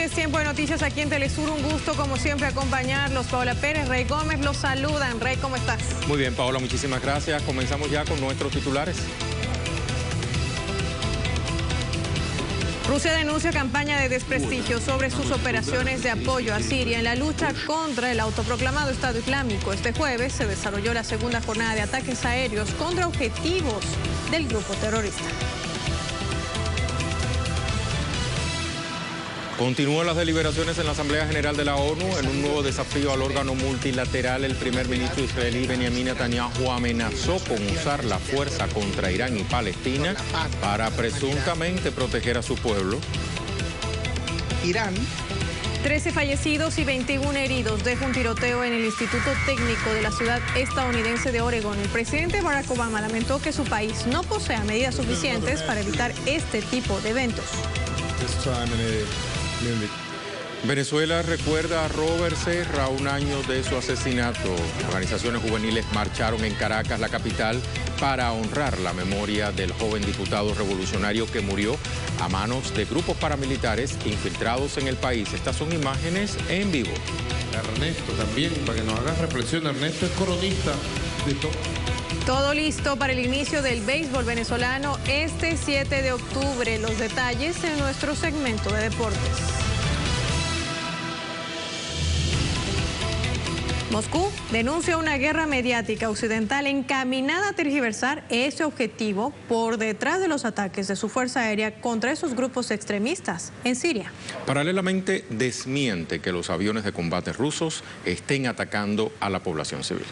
tardes, tiempo de noticias aquí en Telesur. Un gusto, como siempre, acompañarlos. Paola Pérez, Rey Gómez, los saludan. Rey, ¿cómo estás? Muy bien, Paola, muchísimas gracias. Comenzamos ya con nuestros titulares. Rusia denuncia campaña de desprestigio sobre sus operaciones de apoyo a Siria en la lucha contra el autoproclamado Estado Islámico. Este jueves se desarrolló la segunda jornada de ataques aéreos contra objetivos del grupo terrorista. Continúan las deliberaciones en la Asamblea General de la ONU en un nuevo desafío al órgano multilateral. El primer ministro israelí Benjamin Netanyahu amenazó con usar la fuerza contra Irán y Palestina para presuntamente proteger a su pueblo. Irán. 13 fallecidos y 21 heridos deja un tiroteo en el Instituto Técnico de la ciudad estadounidense de Oregón. El presidente Barack Obama lamentó que su país no posea medidas suficientes para evitar este tipo de eventos. Venezuela recuerda a Robert Serra un año de su asesinato. Organizaciones juveniles marcharon en Caracas, la capital, para honrar la memoria del joven diputado revolucionario que murió a manos de grupos paramilitares infiltrados en el país. Estas son imágenes en vivo. Ernesto también, para que nos hagas reflexión, Ernesto es coronista de todo. Todo listo para el inicio del béisbol venezolano este 7 de octubre. Los detalles en nuestro segmento de deportes. Moscú denuncia una guerra mediática occidental encaminada a tergiversar ese objetivo por detrás de los ataques de su fuerza aérea contra esos grupos extremistas en Siria. Paralelamente, desmiente que los aviones de combate rusos estén atacando a la población civil.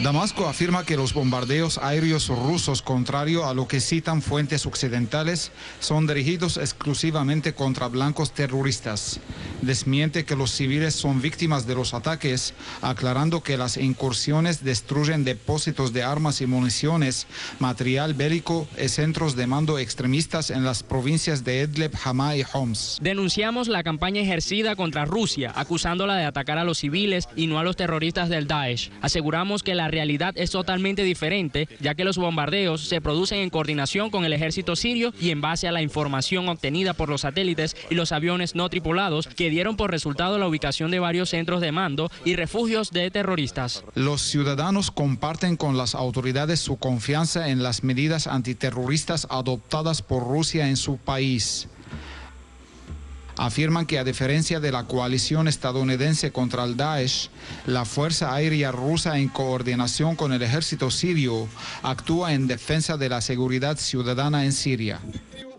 Damasco afirma que los bombardeos aéreos rusos, contrario a lo que citan fuentes occidentales, son dirigidos exclusivamente contra blancos terroristas. Desmiente que los civiles son víctimas de los ataques, aclarando que las incursiones destruyen depósitos de armas y municiones, material bélico y centros de mando extremistas en las provincias de Idlib, Hama y Homs. Denunciamos la campaña ejercida contra Rusia, acusándola de atacar a los civiles y no a los terroristas del Daesh. Aseguramos que la realidad es totalmente diferente, ya que los bombardeos se producen en coordinación con el ejército sirio y en base a la información obtenida por los satélites y los aviones no tripulados que dieron por resultado la ubicación de varios centros de mando y refugios de terroristas. Los ciudadanos comparten con las autoridades su confianza en las medidas antiterroristas adoptadas por Rusia en su país. Afirman que a diferencia de la coalición estadounidense contra el Daesh, la Fuerza Aérea Rusa en coordinación con el ejército sirio actúa en defensa de la seguridad ciudadana en Siria.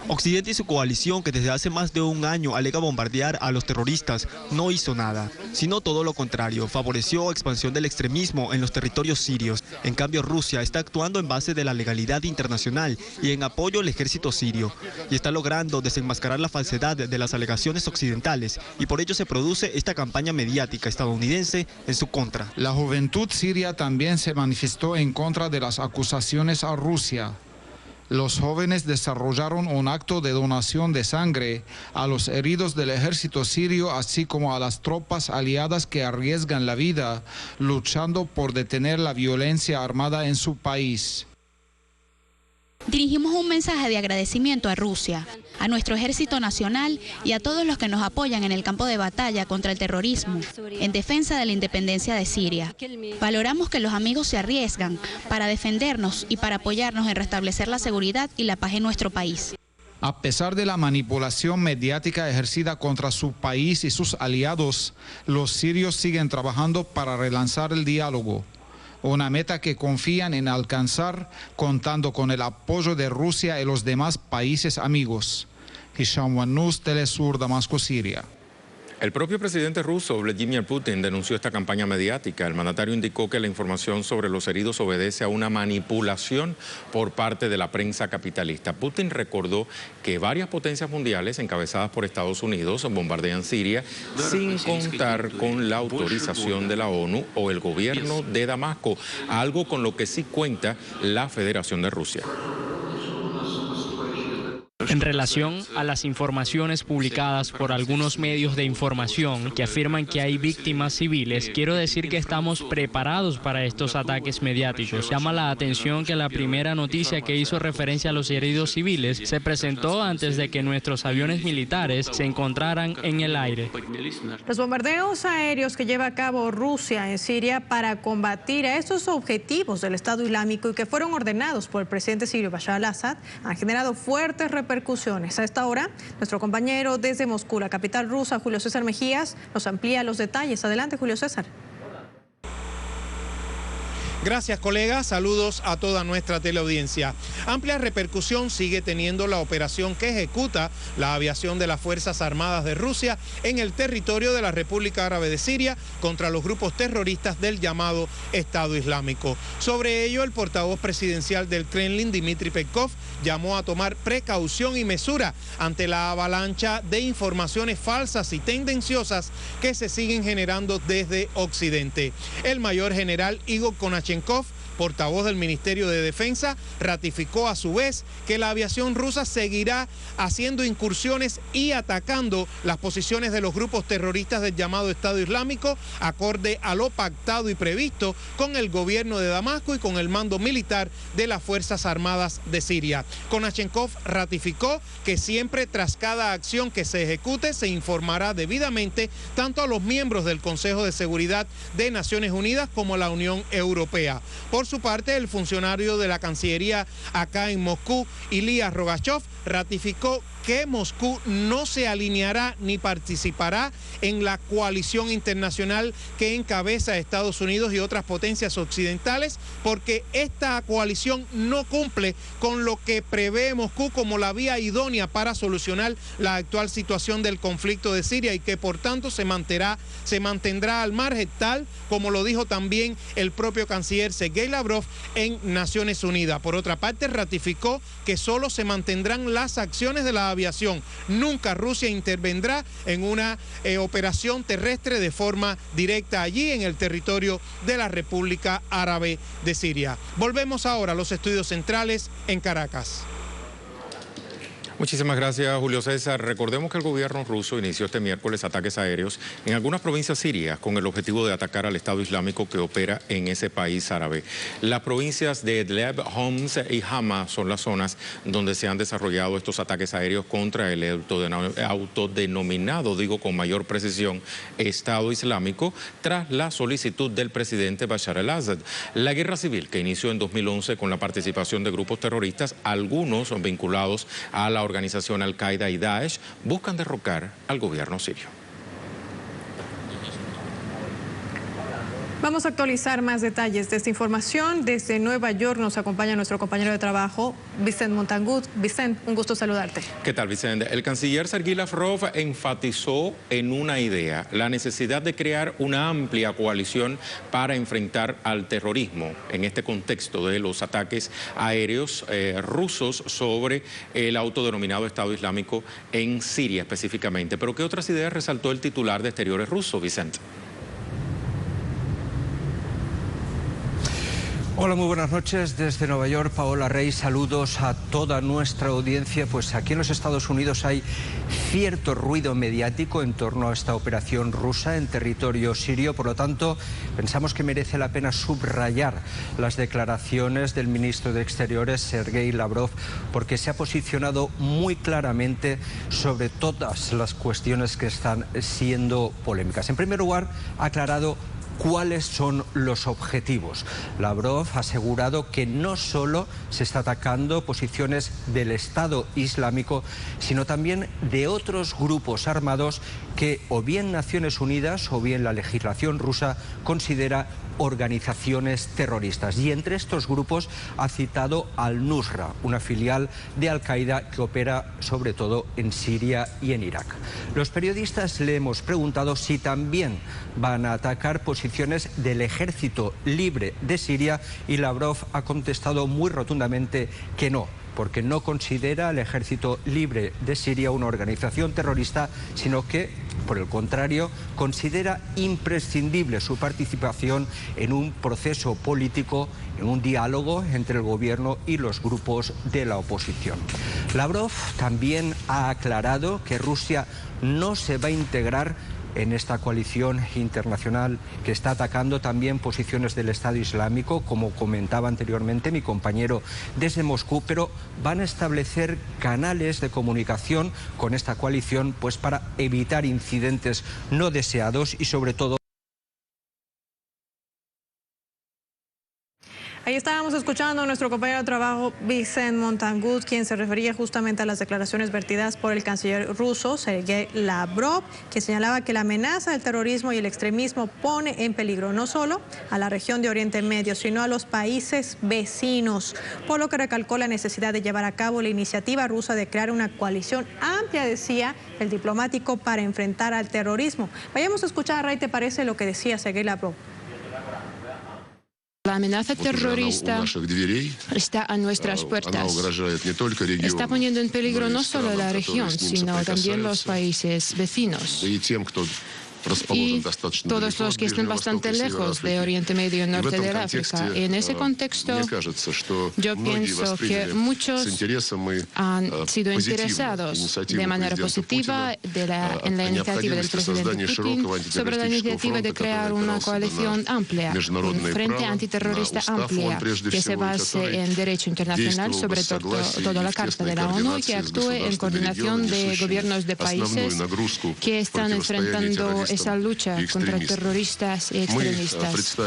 Occidente y su coalición, que desde hace más de un año alega bombardear a los terroristas, no hizo nada, sino todo lo contrario, favoreció expansión del extremismo en los territorios sirios. En cambio, Rusia está actuando en base de la legalidad internacional y en apoyo al ejército sirio, y está logrando desenmascarar la falsedad de las alegaciones occidentales, y por ello se produce esta campaña mediática estadounidense en su contra. La juventud siria también se manifestó en contra de las acusaciones a Rusia. Los jóvenes desarrollaron un acto de donación de sangre a los heridos del ejército sirio, así como a las tropas aliadas que arriesgan la vida luchando por detener la violencia armada en su país. Dirigimos un mensaje de agradecimiento a Rusia, a nuestro ejército nacional y a todos los que nos apoyan en el campo de batalla contra el terrorismo, en defensa de la independencia de Siria. Valoramos que los amigos se arriesgan para defendernos y para apoyarnos en restablecer la seguridad y la paz en nuestro país. A pesar de la manipulación mediática ejercida contra su país y sus aliados, los sirios siguen trabajando para relanzar el diálogo. Una meta que confían en alcanzar contando con el apoyo de Rusia y los demás países amigos. Hisham Wannous, Telesur, Damasco, Siria. El propio presidente ruso, Vladimir Putin, denunció esta campaña mediática. El mandatario indicó que la información sobre los heridos obedece a una manipulación por parte de la prensa capitalista. Putin recordó que varias potencias mundiales, encabezadas por Estados Unidos, bombardean Siria sin contar con la autorización de la ONU o el gobierno de Damasco, algo con lo que sí cuenta la Federación de Rusia. En relación a las informaciones publicadas por algunos medios de información que afirman que hay víctimas civiles, quiero decir que estamos preparados para estos ataques mediáticos. Llama la atención que la primera noticia que hizo referencia a los heridos civiles se presentó antes de que nuestros aviones militares se encontraran en el aire. Los bombardeos aéreos que lleva a cabo Rusia en Siria para combatir a estos objetivos del Estado Islámico y que fueron ordenados por el presidente sirio Bashar al-Assad han generado fuertes repercusiones. A esta hora, nuestro compañero desde Moscú, la capital rusa, Julio César Mejías, nos amplía los detalles. Adelante, Julio César. Gracias, colegas. Saludos a toda nuestra teleaudiencia. Amplia repercusión sigue teniendo la operación que ejecuta la aviación de las Fuerzas Armadas de Rusia en el territorio de la República Árabe de Siria contra los grupos terroristas del llamado Estado Islámico. Sobre ello, el portavoz presidencial del Kremlin, Dmitry Peskov, llamó a tomar precaución y mesura ante la avalancha de informaciones falsas y tendenciosas que se siguen generando desde Occidente. El mayor general Igor Konashenkov, portavoz del Ministerio de Defensa, ratificó a su vez que la aviación rusa seguirá haciendo incursiones y atacando las posiciones de los grupos terroristas del llamado Estado Islámico, acorde a lo pactado y previsto con el gobierno de Damasco y con el mando militar de las Fuerzas Armadas de Siria. Konashenkov ratificó que siempre tras cada acción que se ejecute se informará debidamente tanto a los miembros del Consejo de Seguridad de Naciones Unidas como a la Unión Europea. Por su parte, el funcionario de la Cancillería acá en Moscú, Ilya Rogachov, ratificó que Moscú no se alineará ni participará en la coalición internacional que encabeza Estados Unidos y otras potencias occidentales, porque esta coalición no cumple con lo que prevé Moscú como la vía idónea para solucionar la actual situación del conflicto de Siria y que por tanto se mantendrá al margen, tal como lo dijo también el propio canciller Sergei Lavrov en Naciones Unidas. Por otra parte, ratificó que solo se mantendrán las acciones de la aviación. Nunca Rusia intervendrá en una operación terrestre de forma directa allí en el territorio de la República Árabe de Siria. Volvemos ahora a los estudios centrales en Caracas. Muchísimas gracias, Julio César. Recordemos que el gobierno ruso inició este miércoles ataques aéreos en algunas provincias sirias con el objetivo de atacar al Estado Islámico que opera en ese país árabe. Las provincias de Idlib, Homs y Hama son las zonas donde se han desarrollado estos ataques aéreos contra el autodenominado, digo con mayor precisión, Estado Islámico, tras la solicitud del presidente Bashar al-Assad. La guerra civil que inició en 2011 con la participación de grupos terroristas, algunos vinculados a la organización Al-Qaeda y Daesh, buscan derrocar al gobierno sirio. Vamos a actualizar más detalles de esta información. Desde Nueva York nos acompaña nuestro compañero de trabajo, Vicente Montagut. Vicente, un gusto saludarte. ¿Qué tal, Vicente? El canciller Sergei Lavrov enfatizó en una idea, la necesidad de crear una amplia coalición para enfrentar al terrorismo en este contexto de los ataques aéreos rusos sobre el autodenominado Estado Islámico en Siria específicamente. Pero ¿qué otras ideas resaltó el titular de Exteriores ruso, Vicente? Hola, muy buenas noches desde Nueva York. Paola Rey, saludos a toda nuestra audiencia. Pues aquí en los Estados Unidos hay cierto ruido mediático en torno a esta operación rusa en territorio sirio. Por lo tanto, pensamos que merece la pena subrayar las declaraciones del ministro de Exteriores, Sergei Lavrov, porque se ha posicionado muy claramente sobre todas las cuestiones que están siendo polémicas. En primer lugar, ha aclarado ¿cuáles son los objetivos? Lavrov ha asegurado que no solo se está atacando posiciones del Estado Islámico, sino también de otros grupos armados que o bien Naciones Unidas o bien la legislación rusa considera organizaciones terroristas. Y entre estos grupos ha citado al-Nusra, una filial de Al-Qaeda que opera sobre todo en Siria y en Irak. Los periodistas le hemos preguntado si también van a atacar posiciones del Ejército Libre de Siria y Lavrov ha contestado muy rotundamente que no, porque no considera al Ejército Libre de Siria una organización terrorista, sino que, por el contrario, considera imprescindible su participación en un proceso político, en un diálogo entre el gobierno y los grupos de la oposición. Lavrov también ha aclarado que Rusia no se va a integrar en esta coalición internacional que está atacando también posiciones del Estado Islámico, como comentaba anteriormente mi compañero desde Moscú, pero van a establecer canales de comunicación con esta coalición pues para evitar incidentes no deseados y sobre todo. Ahí estábamos escuchando a nuestro compañero de trabajo Vicent Montagut, quien se refería justamente a las declaraciones vertidas por el canciller ruso Sergei Lavrov, que señalaba que la amenaza del terrorismo y el extremismo pone en peligro no solo a la región de Oriente Medio, sino a los países vecinos, por lo que recalcó la necesidad de llevar a cabo la iniciativa rusa de crear una coalición amplia, decía el diplomático, para enfrentar al terrorismo. Vayamos a escuchar, Ray, ¿te parece lo que decía Sergei Lavrov? La amenaza terrorista está a nuestras puertas. Está poniendo en peligro no solo la región, sino también los países vecinos. Y todos los que estén bastante lejos de Oriente Medio y Norte de África. En ese contexto, yo pienso que muchos han sido interesados de manera positiva en la iniciativa del presidente Putin sobre la iniciativa de crear una coalición amplia, un frente antiterrorista amplia que se base en derecho internacional, sobre todo toda la Carta de la ONU, y que actúe en coordinación de gobiernos de países que están enfrentando esa lucha contra terroristas y extremistas.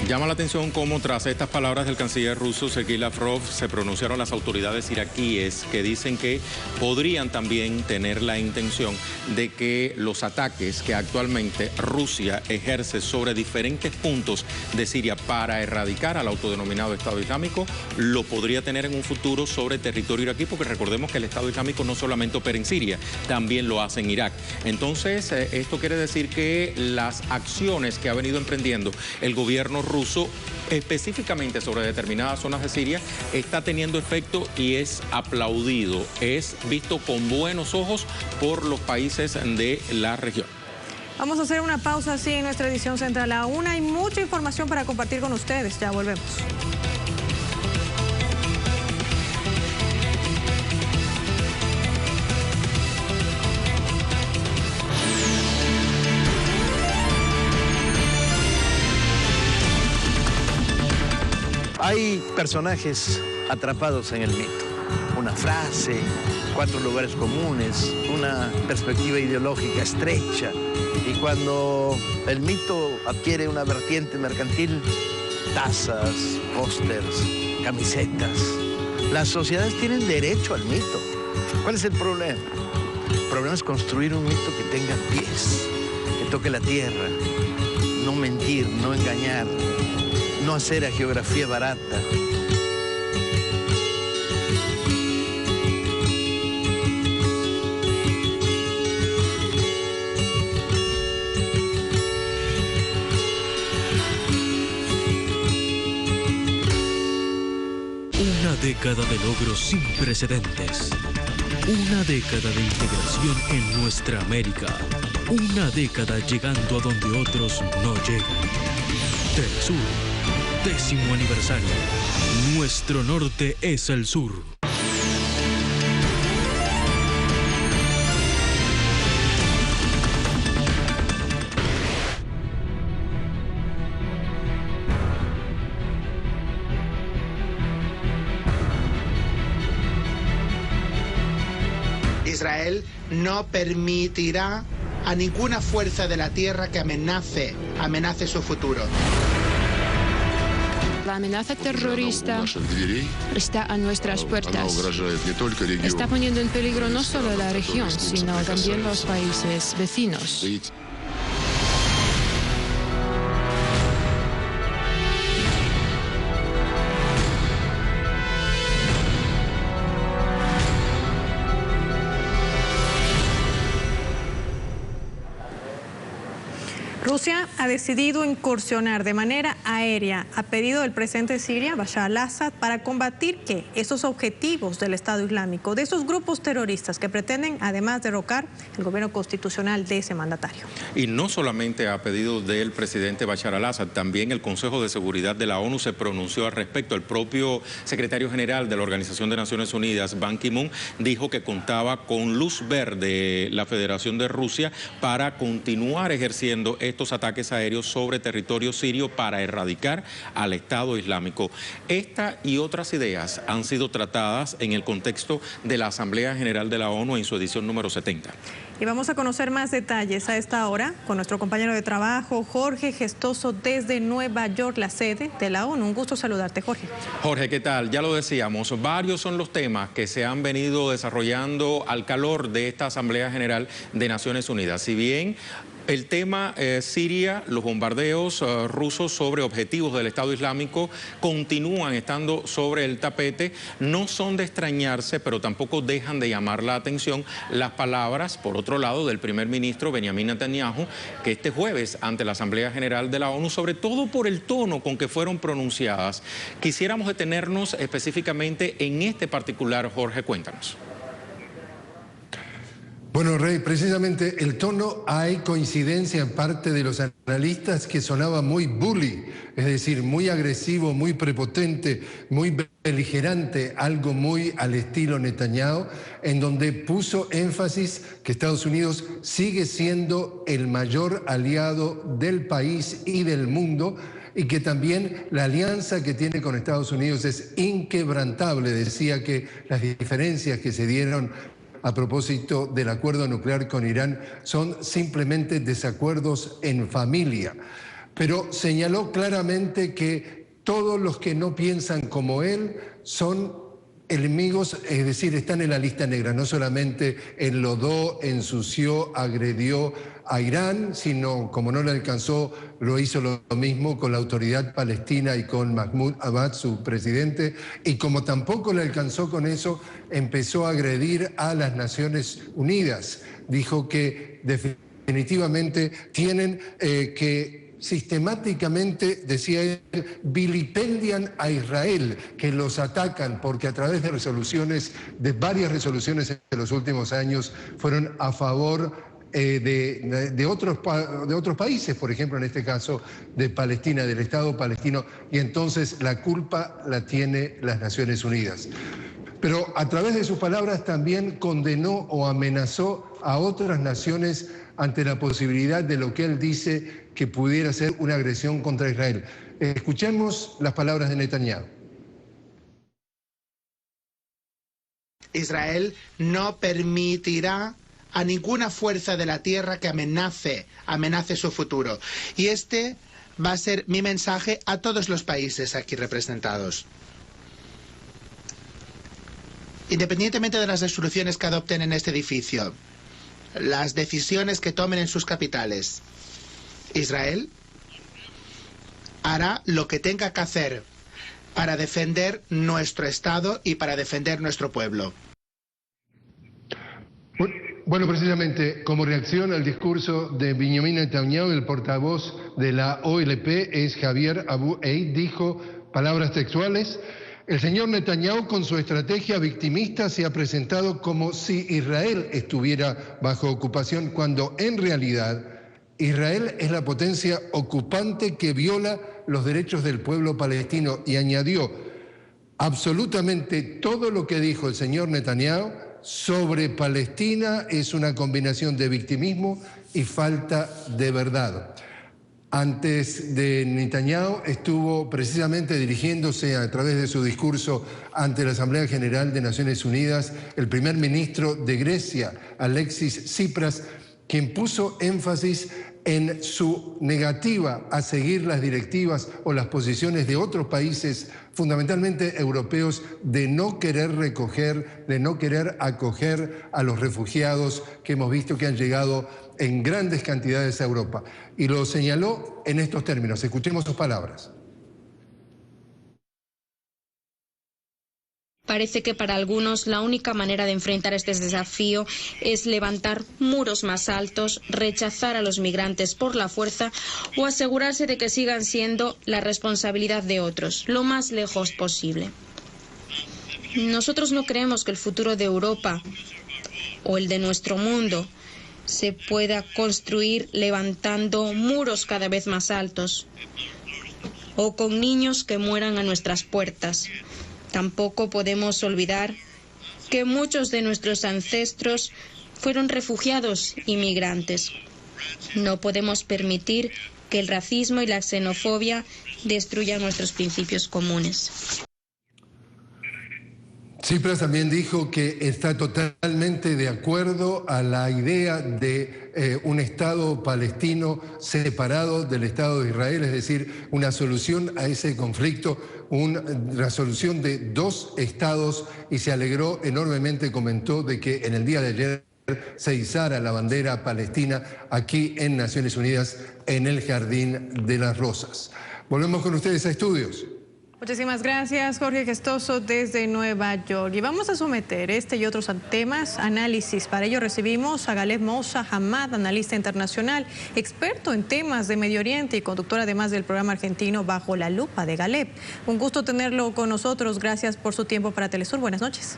Llama la atención cómo tras estas palabras del canciller ruso Sergei Lavrov se pronunciaron las autoridades iraquíes, que dicen que podrían también tener la intención de que los ataques que actualmente Rusia ejerce sobre diferentes puntos de Siria para erradicar al autodenominado Estado Islámico, lo podría tener en un futuro sobre territorio iraquí, porque recordemos que el Estado Islámico no solamente opera en Siria, también lo hace en Irak. Entonces, esto quiere decir que las acciones que ha venido emprendiendo el gobierno ruso, específicamente sobre determinadas zonas de Siria, está teniendo efecto y es aplaudido, es visto con buenos ojos por los países de la región. Vamos a hacer una pausa así en nuestra edición central. Aún hay mucha información para compartir con ustedes. Ya volvemos. Hay personajes atrapados en el mito. Una frase, 4 lugares comunes, una perspectiva ideológica estrecha. Y cuando el mito adquiere una vertiente mercantil, tazas, pósters, camisetas. Las sociedades tienen derecho al mito. ¿Cuál es el problema? El problema es construir un mito que tenga pies, que toque la tierra, no mentir, no engañar, no hacer hagiografía barata. Una década de logros sin precedentes. Una década de integración en nuestra América. Una década llegando a donde otros no llegan. Telesur. 10º aniversario. Nuestro norte es el sur. Israel no permitirá a ninguna fuerza de la tierra que amenace su futuro. La amenaza terrorista está a nuestras puertas. Está poniendo en peligro no solo la región, sino también los países vecinos. Rusia Rusia ha decidido incursionar de manera aérea a pedido del presidente de Siria, Bashar al-Assad, para combatir esos objetivos del Estado Islámico, de esos grupos terroristas que pretenden además derrocar el gobierno constitucional de ese mandatario. Y no solamente a pedido del presidente Bashar al-Assad, también el Consejo de Seguridad de la ONU se pronunció al respecto. El propio secretario general de la Organización de Naciones Unidas, Ban Ki-moon, dijo que contaba con luz verde la Federación de Rusia para continuar ejerciendo estos ataques aéreos sobre territorio sirio para erradicar al Estado Islámico. Esta y otras ideas han sido tratadas en el contexto de la Asamblea General de la ONU en su edición número 70. Y vamos a conocer más detalles a esta hora con nuestro compañero de trabajo, Jorge Gestoso, desde Nueva York, la sede de la ONU. Un gusto saludarte, Jorge. Jorge, ¿qué tal? Ya lo decíamos, varios son los temas que se han venido desarrollando al calor de esta Asamblea General de Naciones Unidas. Si bien el tema Siria, los bombardeos rusos sobre objetivos del Estado Islámico continúan estando sobre el tapete. No son de extrañarse, pero tampoco dejan de llamar la atención las palabras, por otro lado, del primer ministro Benjamin Netanyahu, que este jueves ante la Asamblea General de la ONU, sobre todo por el tono con que fueron pronunciadas. Quisiéramos detenernos específicamente en este particular. Jorge, cuéntanos. Bueno, Rey, precisamente el tono, hay coincidencia en parte de los analistas que sonaba muy bully, es decir, muy agresivo, muy prepotente, muy beligerante, algo muy al estilo Netanyahu, en donde puso énfasis que Estados Unidos sigue siendo el mayor aliado del país y del mundo, y que también la alianza que tiene con Estados Unidos es inquebrantable. Decía que las diferencias que se dieron a propósito del acuerdo nuclear con Irán son simplemente desacuerdos en familia. Pero señaló claramente que todos los que no piensan como él son enemigos, es decir, están en la lista negra. No solamente enlodó, ensució, agredió a Irán, sino, como no le alcanzó, lo hizo lo mismo con la autoridad palestina y con Mahmoud Abbas, su presidente, y como tampoco le alcanzó con eso, empezó a agredir a las Naciones Unidas. Dijo que definitivamente tienen que sistemáticamente, decía él, vilipendian a Israel, que los atacan porque a través de resoluciones, de varias resoluciones en los últimos años, fueron a favor de otros países, por ejemplo, en este caso de Palestina, del Estado palestino, y entonces la culpa la tiene las Naciones Unidas. Pero a través de sus palabras también condenó o amenazó a otras naciones ante la posibilidad de lo que él dice que pudiera ser una agresión contra Israel. Escuchemos las palabras de Netanyahu. Israel no permitirá a ninguna fuerza de la tierra que amenace su futuro. Y este va a ser mi mensaje a todos los países aquí representados. Independientemente de las resoluciones que adopten en este edificio, las decisiones que tomen en sus capitales, Israel hará lo que tenga que hacer para defender nuestro Estado y para defender nuestro pueblo. Bueno, precisamente como reacción al discurso de Benjamin Netanyahu, el portavoz de la OLP es Javier Abu Eid, dijo palabras textuales: el señor Netanyahu, con su estrategia victimista, se ha presentado como si Israel estuviera bajo ocupación, cuando en realidad Israel es la potencia ocupante que viola los derechos del pueblo palestino. Y añadió, absolutamente todo lo que dijo el señor Netanyahu sobre Palestina es una combinación de victimismo y falta de verdad. Antes de Netanyahu estuvo precisamente dirigiéndose a través de su discurso ante la Asamblea General de Naciones Unidas el primer ministro de Grecia, Alexis Tsipras, quien puso énfasis en su negativa a seguir las directivas o las posiciones de otros países, fundamentalmente europeos, de no querer recoger, de no querer acoger a los refugiados que hemos visto que han llegado en grandes cantidades a Europa. Y lo señaló en estos términos. Escuchemos sus palabras. Parece que para algunos la única manera de enfrentar este desafío es levantar muros más altos, rechazar a los migrantes por la fuerza o asegurarse de que sigan siendo la responsabilidad de otros, lo más lejos posible. Nosotros no creemos que el futuro de Europa o el de nuestro mundo se pueda construir levantando muros cada vez más altos o con niños que mueran a nuestras puertas. Tampoco podemos olvidar que muchos de nuestros ancestros fueron refugiados y migrantes. No podemos permitir que el racismo y la xenofobia destruyan nuestros principios comunes. Tsipras también dijo que está totalmente de acuerdo a la idea de un Estado palestino separado del Estado de Israel, es decir, una solución a ese conflicto, una solución de 2 estados, y se alegró enormemente, comentó, de que en el día de ayer se izara la bandera palestina aquí en Naciones Unidas, en el Jardín de las Rosas. Volvemos con ustedes a estudios. Muchísimas gracias, Jorge Gestoso, desde Nueva York. Y vamos a someter este y otros temas análisis. Para ello recibimos a Galeb Moussa Hamad, analista internacional, experto en temas de Medio Oriente y conductor además del programa argentino Bajo la Lupa de Galeb. Un gusto tenerlo con nosotros. Gracias por su tiempo para Telesur. Buenas noches.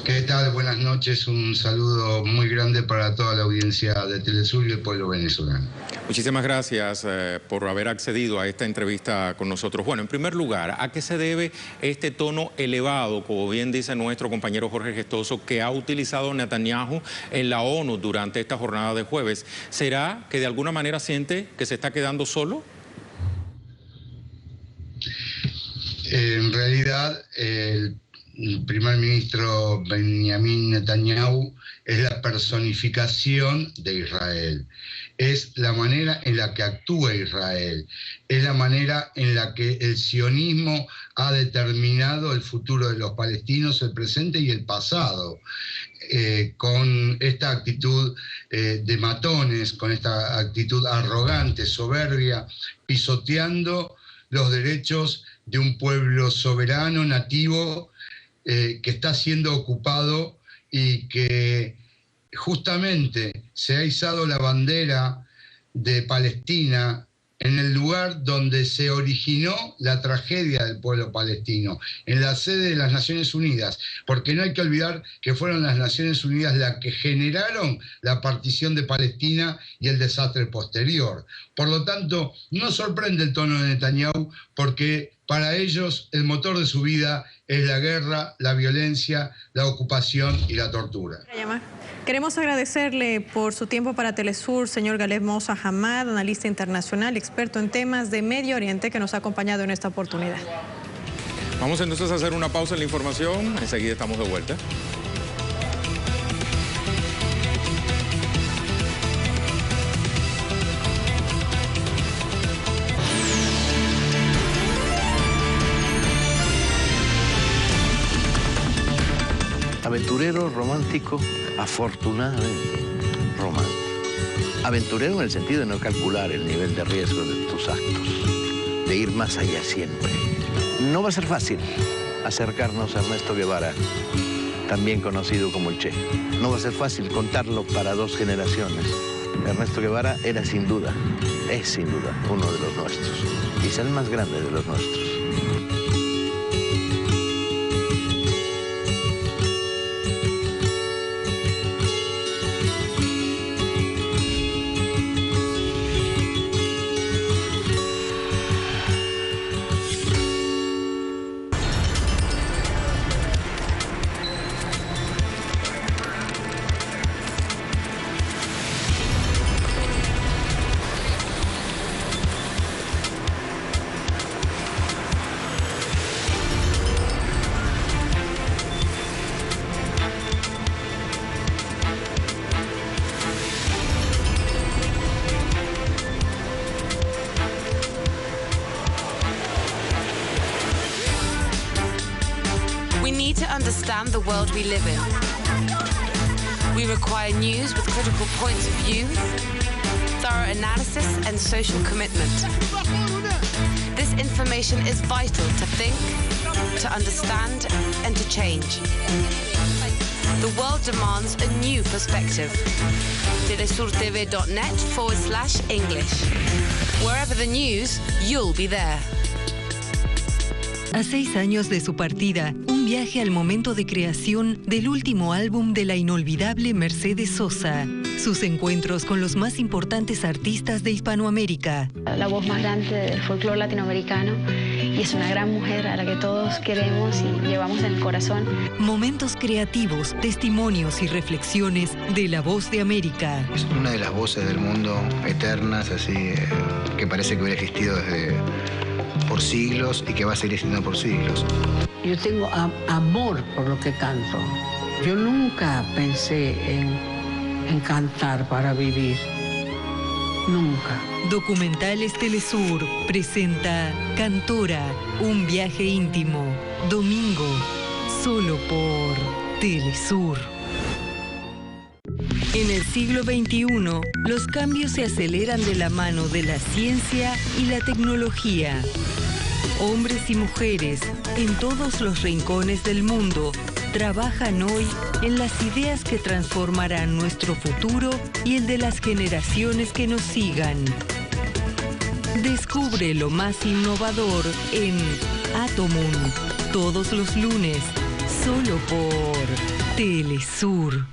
¿Qué tal? Buenas noches. Un saludo muy grande para toda la audiencia de Telesur y el pueblo venezolano. Muchísimas gracias por haber accedido a esta entrevista con nosotros. Bueno, en primer lugar, ¿a qué se debe este tono elevado, como bien dice nuestro compañero Jorge Gestoso, que ha utilizado Netanyahu en la ONU durante esta jornada de jueves? ¿Será que de alguna manera siente que se está quedando solo? En realidad, el primer ministro Benjamin Netanyahu es la personificación de Israel. Es la manera en la que actúa Israel, es la manera en la que el sionismo ha determinado el futuro de los palestinos, el presente y el pasado, con esta actitud de matones, con esta actitud arrogante, soberbia, pisoteando los derechos de un pueblo soberano, nativo, que está siendo ocupado y que justamente se ha izado la bandera de Palestina en el lugar donde se originó la tragedia del pueblo palestino, en la sede de las Naciones Unidas, porque no hay que olvidar que fueron las Naciones Unidas las que generaron la partición de Palestina y el desastre posterior. Por lo tanto, no sorprende el tono de Netanyahu, porque para ellos el motor de su vida es la guerra, la violencia, la ocupación y la tortura. Queremos agradecerle por su tiempo para Telesur, señor Galeb Moussa Hamad, analista internacional, experto en temas de Medio Oriente, que nos ha acompañado en esta oportunidad. Vamos entonces a hacer una pausa en la información. Enseguida estamos de vuelta. Aventurero, romántico, afortunadamente romántico. Aventurero en el sentido de no calcular el nivel de riesgo de tus actos, de ir más allá siempre. No va a ser fácil acercarnos a Ernesto Guevara, también conocido como el Che. No va a ser fácil contarlo para 2 generaciones. Ernesto Guevara era sin duda, es sin duda uno de los nuestros, quizá el más grande de los nuestros. Understand the world we live in. We require news with critical points of view, thorough analysis and social commitment. This information is vital to think, to understand, and to change. The world demands a new perspective. telesurtv.net/English. Wherever the news, you'll be there. A 6 años de su partida, un viaje al momento de creación del último álbum de la inolvidable Mercedes Sosa. Sus encuentros con los más importantes artistas de Hispanoamérica. La voz más grande del folclore latinoamericano y es una gran mujer a la que todos queremos y llevamos en el corazón. Momentos creativos, testimonios y reflexiones de la voz de América. Es una de las voces del mundo eternas, así que parece que hubiera existido por siglos y que va a seguir existiendo por siglos. Yo tengo amor por lo que canto. Yo nunca pensé en cantar para vivir. Nunca. Documentales Telesur presenta Cantora, un viaje íntimo. Domingo, solo por Telesur. En el siglo XXI, los cambios se aceleran de la mano de la ciencia y la tecnología. Hombres y mujeres en todos los rincones del mundo trabajan hoy en las ideas que transformarán nuestro futuro y el de las generaciones que nos sigan. Descubre lo más innovador en Atomum, todos los lunes, solo por Telesur.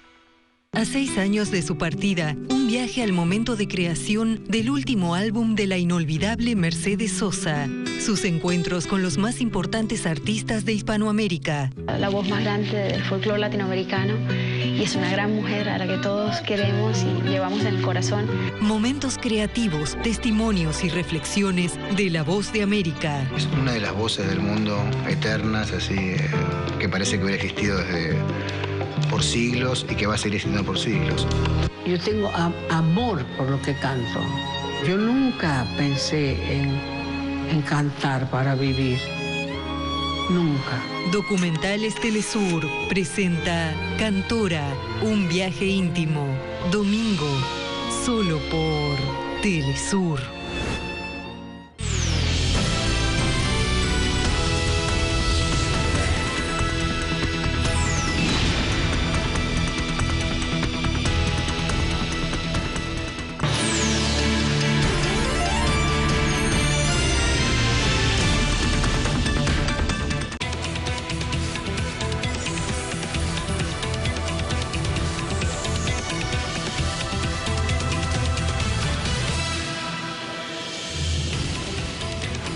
A 6 años de su partida, un viaje al momento de creación del último álbum de la inolvidable Mercedes Sosa. Sus encuentros con los más importantes artistas de Hispanoamérica. La voz más grande del folclore latinoamericano y es una gran mujer a la que todos queremos y llevamos en el corazón. Momentos creativos, testimonios y reflexiones de la voz de América. Es una de las voces del mundo eternas, así que parece que hubiera existido por siglos y que va a seguir existiendo por siglos. Yo tengo amor por lo que canto. Yo nunca pensé en cantar para vivir. Nunca. Documentales Telesur presenta Cantora, un viaje íntimo. Domingo, solo por Telesur.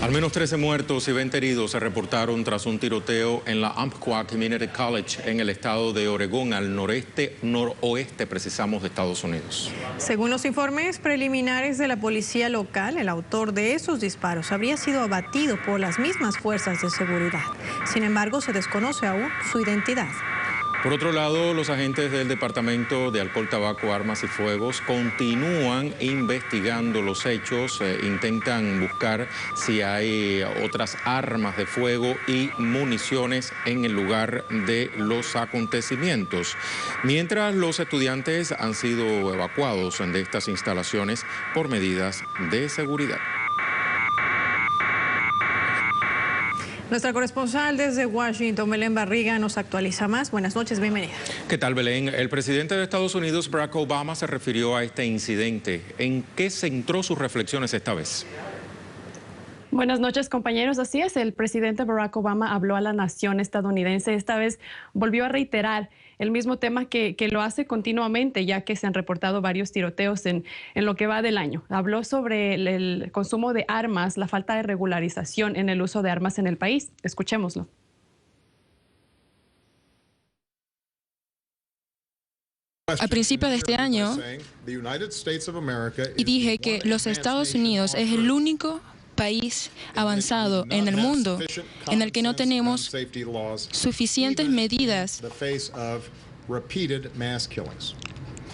Al menos 13 muertos y 20 heridos se reportaron tras un tiroteo en la Umpqua Community College en el estado de Oregón, al noroeste, precisamos, de Estados Unidos. Según los informes preliminares de la policía local, el autor de esos disparos habría sido abatido por las mismas fuerzas de seguridad. Sin embargo, se desconoce aún su identidad. Por otro lado, los agentes del Departamento de Alcohol, Tabaco, Armas y Fuegos continúan investigando los hechos, intentan buscar si hay otras armas de fuego y municiones en el lugar de los acontecimientos. Mientras los estudiantes han sido evacuados de estas instalaciones por medidas de seguridad. Nuestra corresponsal desde Washington, Belén Barriga, nos actualiza más. Buenas noches, bienvenida. ¿Qué tal, Belén? El presidente de Estados Unidos, Barack Obama, se refirió a este incidente. ¿En qué centró sus reflexiones esta vez? Buenas noches, compañeros. Así es, el presidente Barack Obama habló a la nación estadounidense. Esta vez volvió a reiterar el mismo tema que lo hace continuamente, ya que se han reportado varios tiroteos en lo que va del año. Habló sobre el consumo de armas, la falta de regularización en el uso de armas en el país. Escuchémoslo. A principios de este año, y dije que los Estados Unidos es el único país avanzado en el mundo en el que no tenemos suficientes medidas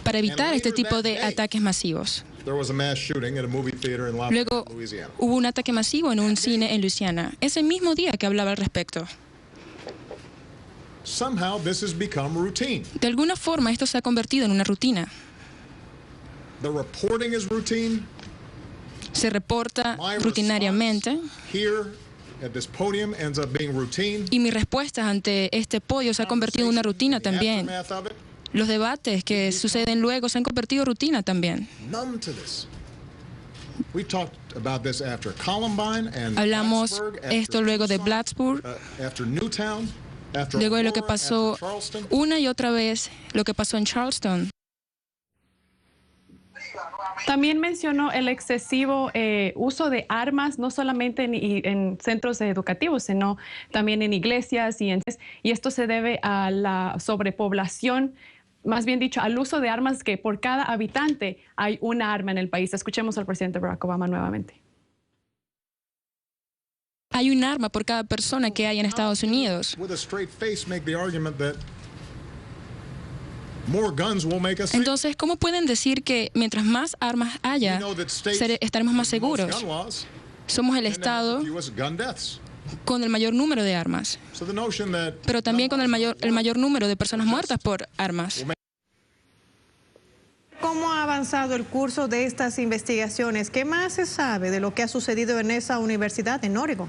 para evitar este tipo de ataques masivos. Luego hubo un ataque masivo en un cine en Luisiana, ese mismo día que hablaba al respecto. De alguna forma esto se ha convertido en una rutina. se reporta rutinariamente. Y mi respuesta ante este podio se ha convertido en una rutina también. Los debates que suceden luego se han convertido en rutina también. Hablamos esto luego de Plattsburgh, luego de lo que pasó una y otra vez, lo que pasó en Charleston. También mencionó el excesivo uso de armas, no solamente en centros educativos, sino también en iglesias, y esto se debe a la sobrepoblación, más bien dicho, al uso de armas, que por cada habitante hay una arma en el país. Escuchemos al presidente Barack Obama nuevamente. Hay un arma por cada persona que hay en Estados Unidos. Entonces, ¿cómo pueden decir que mientras más armas haya, estaremos más seguros? Somos el estado con el mayor número de armas, pero también con el mayor número de personas muertas por armas. ¿Cómo ha avanzado el curso de estas investigaciones? ¿Qué más se sabe de lo que ha sucedido en esa universidad en Oregon?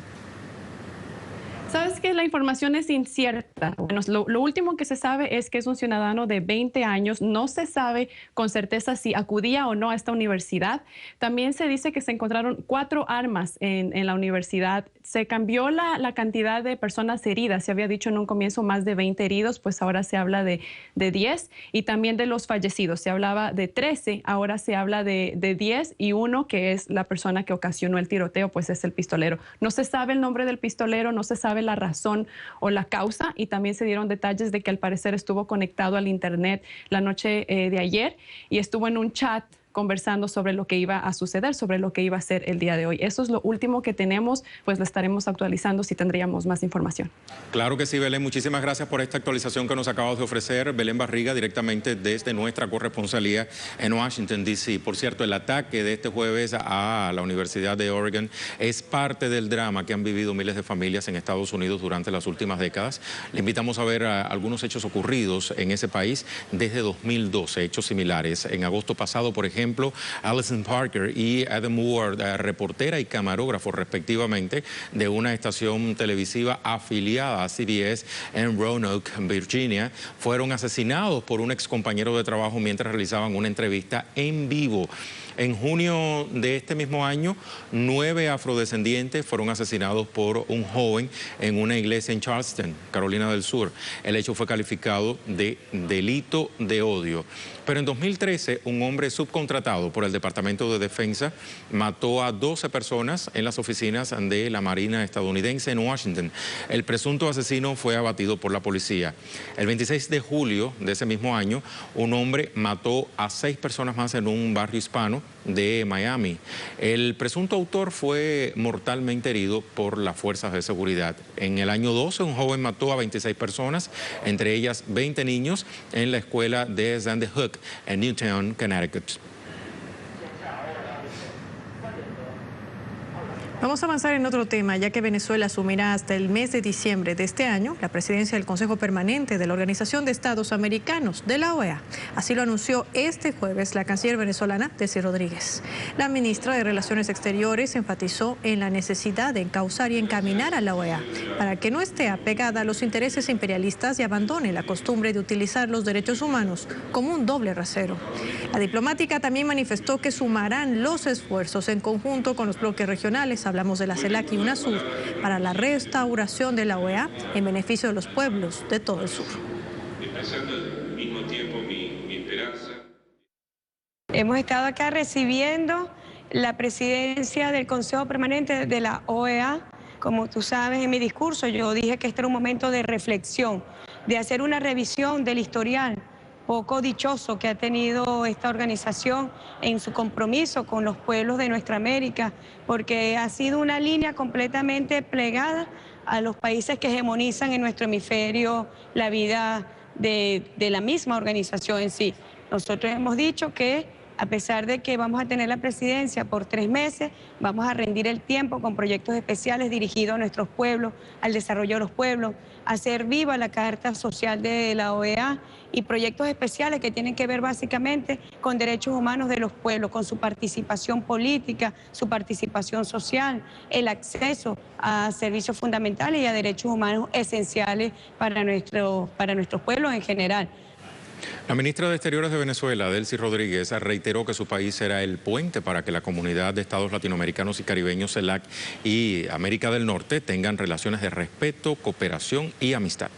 Sabes que la información es incierta. Bueno, lo último que se sabe es que es un ciudadano de 20 años. No se sabe con certeza si acudía o no a esta universidad. También se dice que se encontraron 4 armas en la universidad. Se cambió la cantidad de personas heridas. Se había dicho en un comienzo más de 20 heridos, pues ahora se habla de 10. Y también de los fallecidos. Se hablaba de 13, ahora se habla de 10, y uno que es la persona que ocasionó el tiroteo, pues es el pistolero. No se sabe el nombre del pistolero, no se sabe la razón o la causa, y también se dieron detalles de que al parecer estuvo conectado al internet la noche de ayer y estuvo en un chat conversando sobre lo que iba a suceder, sobre lo que iba a ser el día de hoy. Eso es lo último que tenemos, pues lo estaremos actualizando si tendríamos más información. Claro que sí, Belén. Muchísimas gracias por esta actualización que nos acabas de ofrecer. Belén Barriga, directamente desde nuestra corresponsalía en Washington, D.C. Por cierto, el ataque de este jueves a la Universidad de Oregon es parte del drama que han vivido miles de familias en Estados Unidos durante las últimas décadas. Le invitamos a ver algunos hechos ocurridos en ese país desde 2012, hechos similares. En agosto pasado, por ejemplo, Allison Parker y Adam Ward, reportera y camarógrafo respectivamente de una estación televisiva afiliada a CBS en Roanoke, Virginia, fueron asesinados por un excompañero de trabajo mientras realizaban una entrevista en vivo. En junio de este mismo año, 9 afrodescendientes fueron asesinados por un joven en una iglesia en Charleston, Carolina del Sur. El hecho fue calificado de delito de odio. Pero en 2013, un hombre subcontratado por el Departamento de Defensa mató a 12 personas en las oficinas de la Marina estadounidense en Washington. El presunto asesino fue abatido por la policía. El 26 de julio de ese mismo año, un hombre mató a 6 personas más en un barrio hispano de Miami. El presunto autor fue mortalmente herido por las fuerzas de seguridad. En el año 12, un joven mató a 26 personas, entre ellas 20 niños, en la escuela de Sandy Hook, en Newtown, Connecticut. Vamos a avanzar en otro tema, ya que Venezuela asumirá hasta el mes de diciembre de este año la presidencia del Consejo Permanente de la Organización de Estados Americanos, de la OEA. Así lo anunció este jueves la canciller venezolana, Delcy Rodríguez. La ministra de Relaciones Exteriores enfatizó en la necesidad de encauzar y encaminar a la OEA para que no esté apegada a los intereses imperialistas y abandone la costumbre de utilizar los derechos humanos como un doble rasero. La diplomática también manifestó que sumarán los esfuerzos en conjunto con los bloques regionales, hablamos de la CELAC y UNASUR, para la restauración de la OEA en beneficio de los pueblos de todo el sur. Hemos estado acá recibiendo la presidencia del Consejo Permanente de la OEA. Como tú sabes, en mi discurso yo dije que este era un momento de reflexión, de hacer una revisión del historial poco dichoso que ha tenido esta organización en su compromiso con los pueblos de nuestra América, porque ha sido una línea completamente plegada a los países que hegemonizan en nuestro hemisferio la vida de la misma organización en sí. Nosotros hemos dicho que A pesar de que vamos a tener la presidencia por 3 meses, vamos a rendir el tiempo con proyectos especiales dirigidos a nuestros pueblos, al desarrollo de los pueblos, a hacer viva la Carta Social de la OEA y proyectos especiales que tienen que ver básicamente con derechos humanos de los pueblos, con su participación política, su participación social, el acceso a servicios fundamentales y a derechos humanos esenciales para nuestros pueblos en general. La ministra de Exteriores de Venezuela, Delcy Rodríguez, reiteró que su país será el puente para que la comunidad de estados latinoamericanos y caribeños, CELAC y América del Norte tengan relaciones de respeto, cooperación y amistad.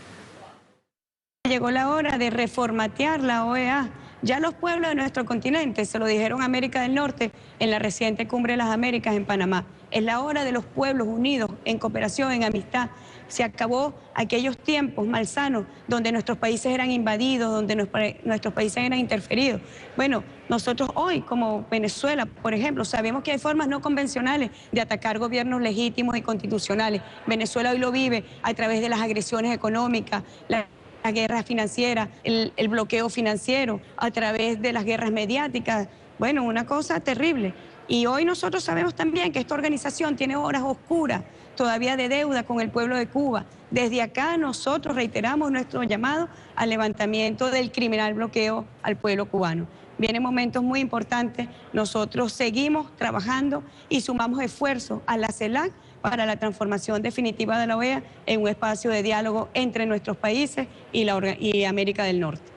Llegó la hora de reformatear la OEA. Ya los pueblos de nuestro continente se lo dijeron a América del Norte en la reciente Cumbre de las Américas en Panamá. Es la hora de los pueblos unidos en cooperación, en amistad. Se acabó aquellos tiempos malsanos donde nuestros países eran invadidos, donde nuestros países eran interferidos. Bueno, nosotros hoy, como Venezuela, por ejemplo, sabemos que hay formas no convencionales de atacar gobiernos legítimos y constitucionales. Venezuela hoy lo vive a través de las agresiones económicas, la guerra financiera, el bloqueo financiero, a través de las guerras mediáticas. Bueno, una cosa terrible. Y hoy nosotros sabemos también que esta organización tiene horas oscuras todavía de deuda con el pueblo de Cuba. Desde acá nosotros reiteramos nuestro llamado al levantamiento del criminal bloqueo al pueblo cubano. Vienen momentos muy importantes, nosotros seguimos trabajando y sumamos esfuerzos a la CELAC para la transformación definitiva de la OEA en un espacio de diálogo entre nuestros países y América del Norte.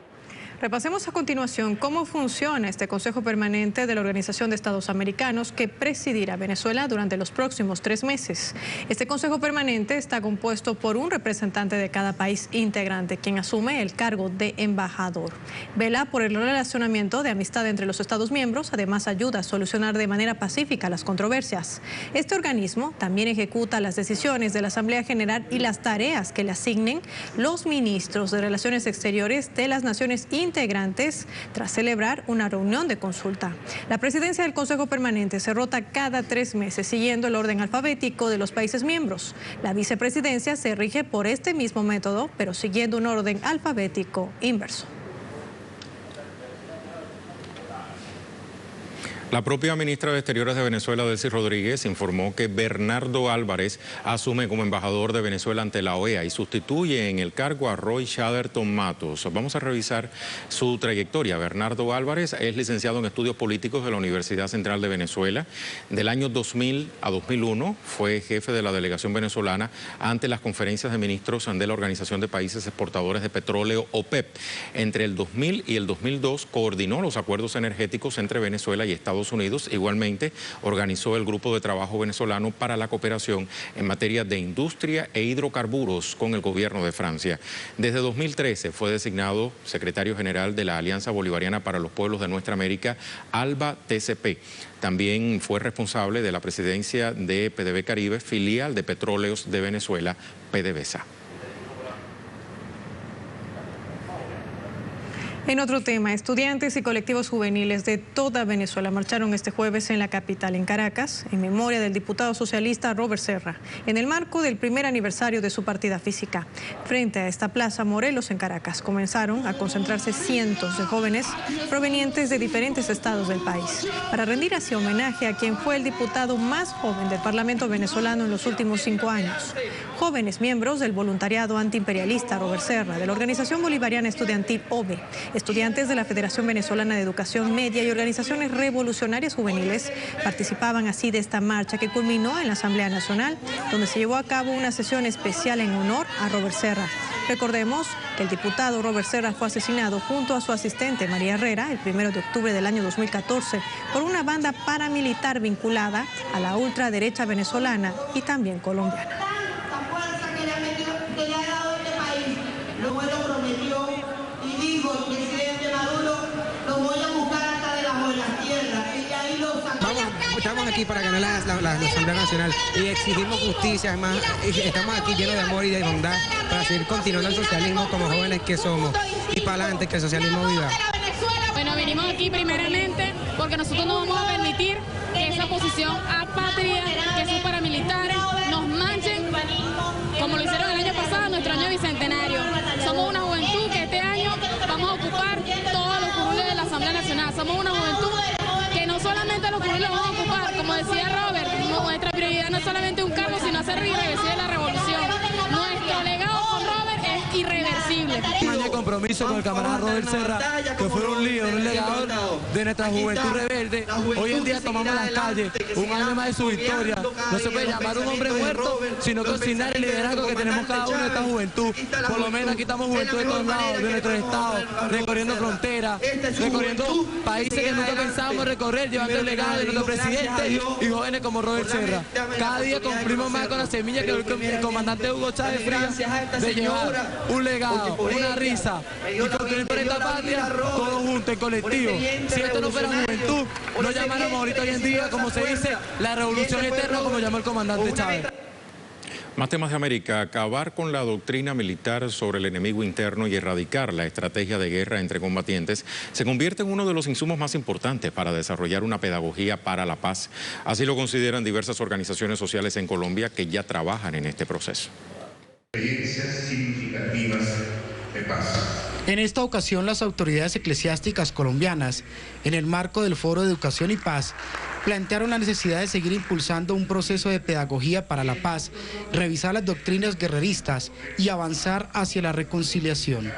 Repasemos a continuación cómo funciona este Consejo Permanente de la Organización de Estados Americanos que presidirá Venezuela durante los próximos 3 meses. Este Consejo Permanente está compuesto por un representante de cada país integrante, quien asume el cargo de embajador. Vela por el relacionamiento de amistad entre los Estados miembros, además ayuda a solucionar de manera pacífica las controversias. Este organismo también ejecuta las decisiones de la Asamblea General y las tareas que le asignen los ministros de Relaciones Exteriores de las naciones integrantes tras celebrar una reunión de consulta. La presidencia del Consejo Permanente se rota cada 3 meses siguiendo el orden alfabético de los países miembros. La vicepresidencia se rige por este mismo método, pero siguiendo un orden alfabético inverso. La propia ministra de Exteriores de Venezuela, Delcy Rodríguez, informó que Bernardo Álvarez asume como embajador de Venezuela ante la OEA y sustituye en el cargo a Roy Chatterton Matos. Vamos a revisar su trayectoria. Bernardo Álvarez es licenciado en Estudios Políticos de la Universidad Central de Venezuela. Del año 2000 a 2001 fue jefe de la delegación venezolana ante las conferencias de ministros de la Organización de Países Exportadores de Petróleo, OPEP. Entre el 2000 y el 2002 coordinó los acuerdos energéticos entre Venezuela y Estados Unidos. Igualmente organizó el Grupo de Trabajo Venezolano para la Cooperación en materia de industria e hidrocarburos con el gobierno de Francia. Desde 2013 fue designado secretario general de la Alianza Bolivariana para los Pueblos de Nuestra América, ALBA-TCP. También fue responsable de la presidencia de PDV Caribe, filial de Petróleos de Venezuela, PDVSA. En otro tema, estudiantes y colectivos juveniles de toda Venezuela marcharon este jueves en la capital, en Caracas, en memoria del diputado socialista Robert Serra, en el marco del primer aniversario de su partida física. Frente a esta plaza Morelos en Caracas comenzaron a concentrarse cientos de jóvenes provenientes de diferentes estados del país para rendir así homenaje a quien fue el diputado más joven del Parlamento venezolano en los últimos 5 años. Jóvenes miembros del voluntariado antiimperialista Robert Serra, de la Organización Bolivariana Estudiantil OVE, estudiantes de la Federación Venezolana de Educación Media y organizaciones revolucionarias juveniles participaban así de esta marcha que culminó en la Asamblea Nacional, donde se llevó a cabo una sesión especial en honor a Robert Serra. Recordemos que el diputado Robert Serra fue asesinado junto a su asistente María Herrera el 1 de octubre del año 2014 por una banda paramilitar vinculada a la ultraderecha venezolana y también colombiana. Estamos aquí para ganar la Asamblea Nacional y exigimos justicia. Además, estamos aquí llenos de amor y de bondad para seguir continuando el socialismo como jóvenes que somos y para adelante, que el socialismo viva. Bueno, venimos aquí primeramente porque nosotros no vamos a permitir que esa posición apátrida, que esos paramilitares nos manchen como lo hicieron el año pasado, nuestro año bicentenario. Somos una juventud que este año vamos a ocupar todos los curules de la Asamblea Nacional. Somos una juventud no es solamente un cargo, sino hacer irreversible la revolución. Nuestro legado con Robert es irreversible. Un año de compromiso con el camarada Robert Serra, que fue un líder, un legador de nuestra juventud rebelde. Hoy en día tomamos las calles, un año más de su victoria. No se puede llamar un hombre muerto, sino consignar el liderazgo que tenemos cada uno de esta juventud. Por lo menos aquí estamos juventud de todos lados, de nuestro estado, recorriendo fronteras, recorriendo países que nunca pensábamos recorrer, llevando el legado de nuestro presidente y jóvenes como Robert Serra. Cada día cumplimos más con la semilla que el comandante Hugo Chávez Frías, de llevar un legado, una risa y construir por esta patria todos juntos en colectivo. Si esto no fuera juventud, no llamáramos ahorita hoy en día, como se dice, la revolución eterna, como llamó el comandante Chávez. Más temas de América. Acabar con la doctrina militar sobre el enemigo interno y erradicar la estrategia de guerra entre combatientes se convierte en uno de los insumos más importantes para desarrollar una pedagogía para la paz. Así lo consideran diversas organizaciones sociales en Colombia que ya trabajan en este proceso. Experiencias significativas de paz. En esta ocasión, las autoridades eclesiásticas colombianas, en el marco del Foro de Educación y Paz, plantearon la necesidad de seguir impulsando un proceso de pedagogía para la paz, revisar las doctrinas guerreristas y avanzar hacia la reconciliación.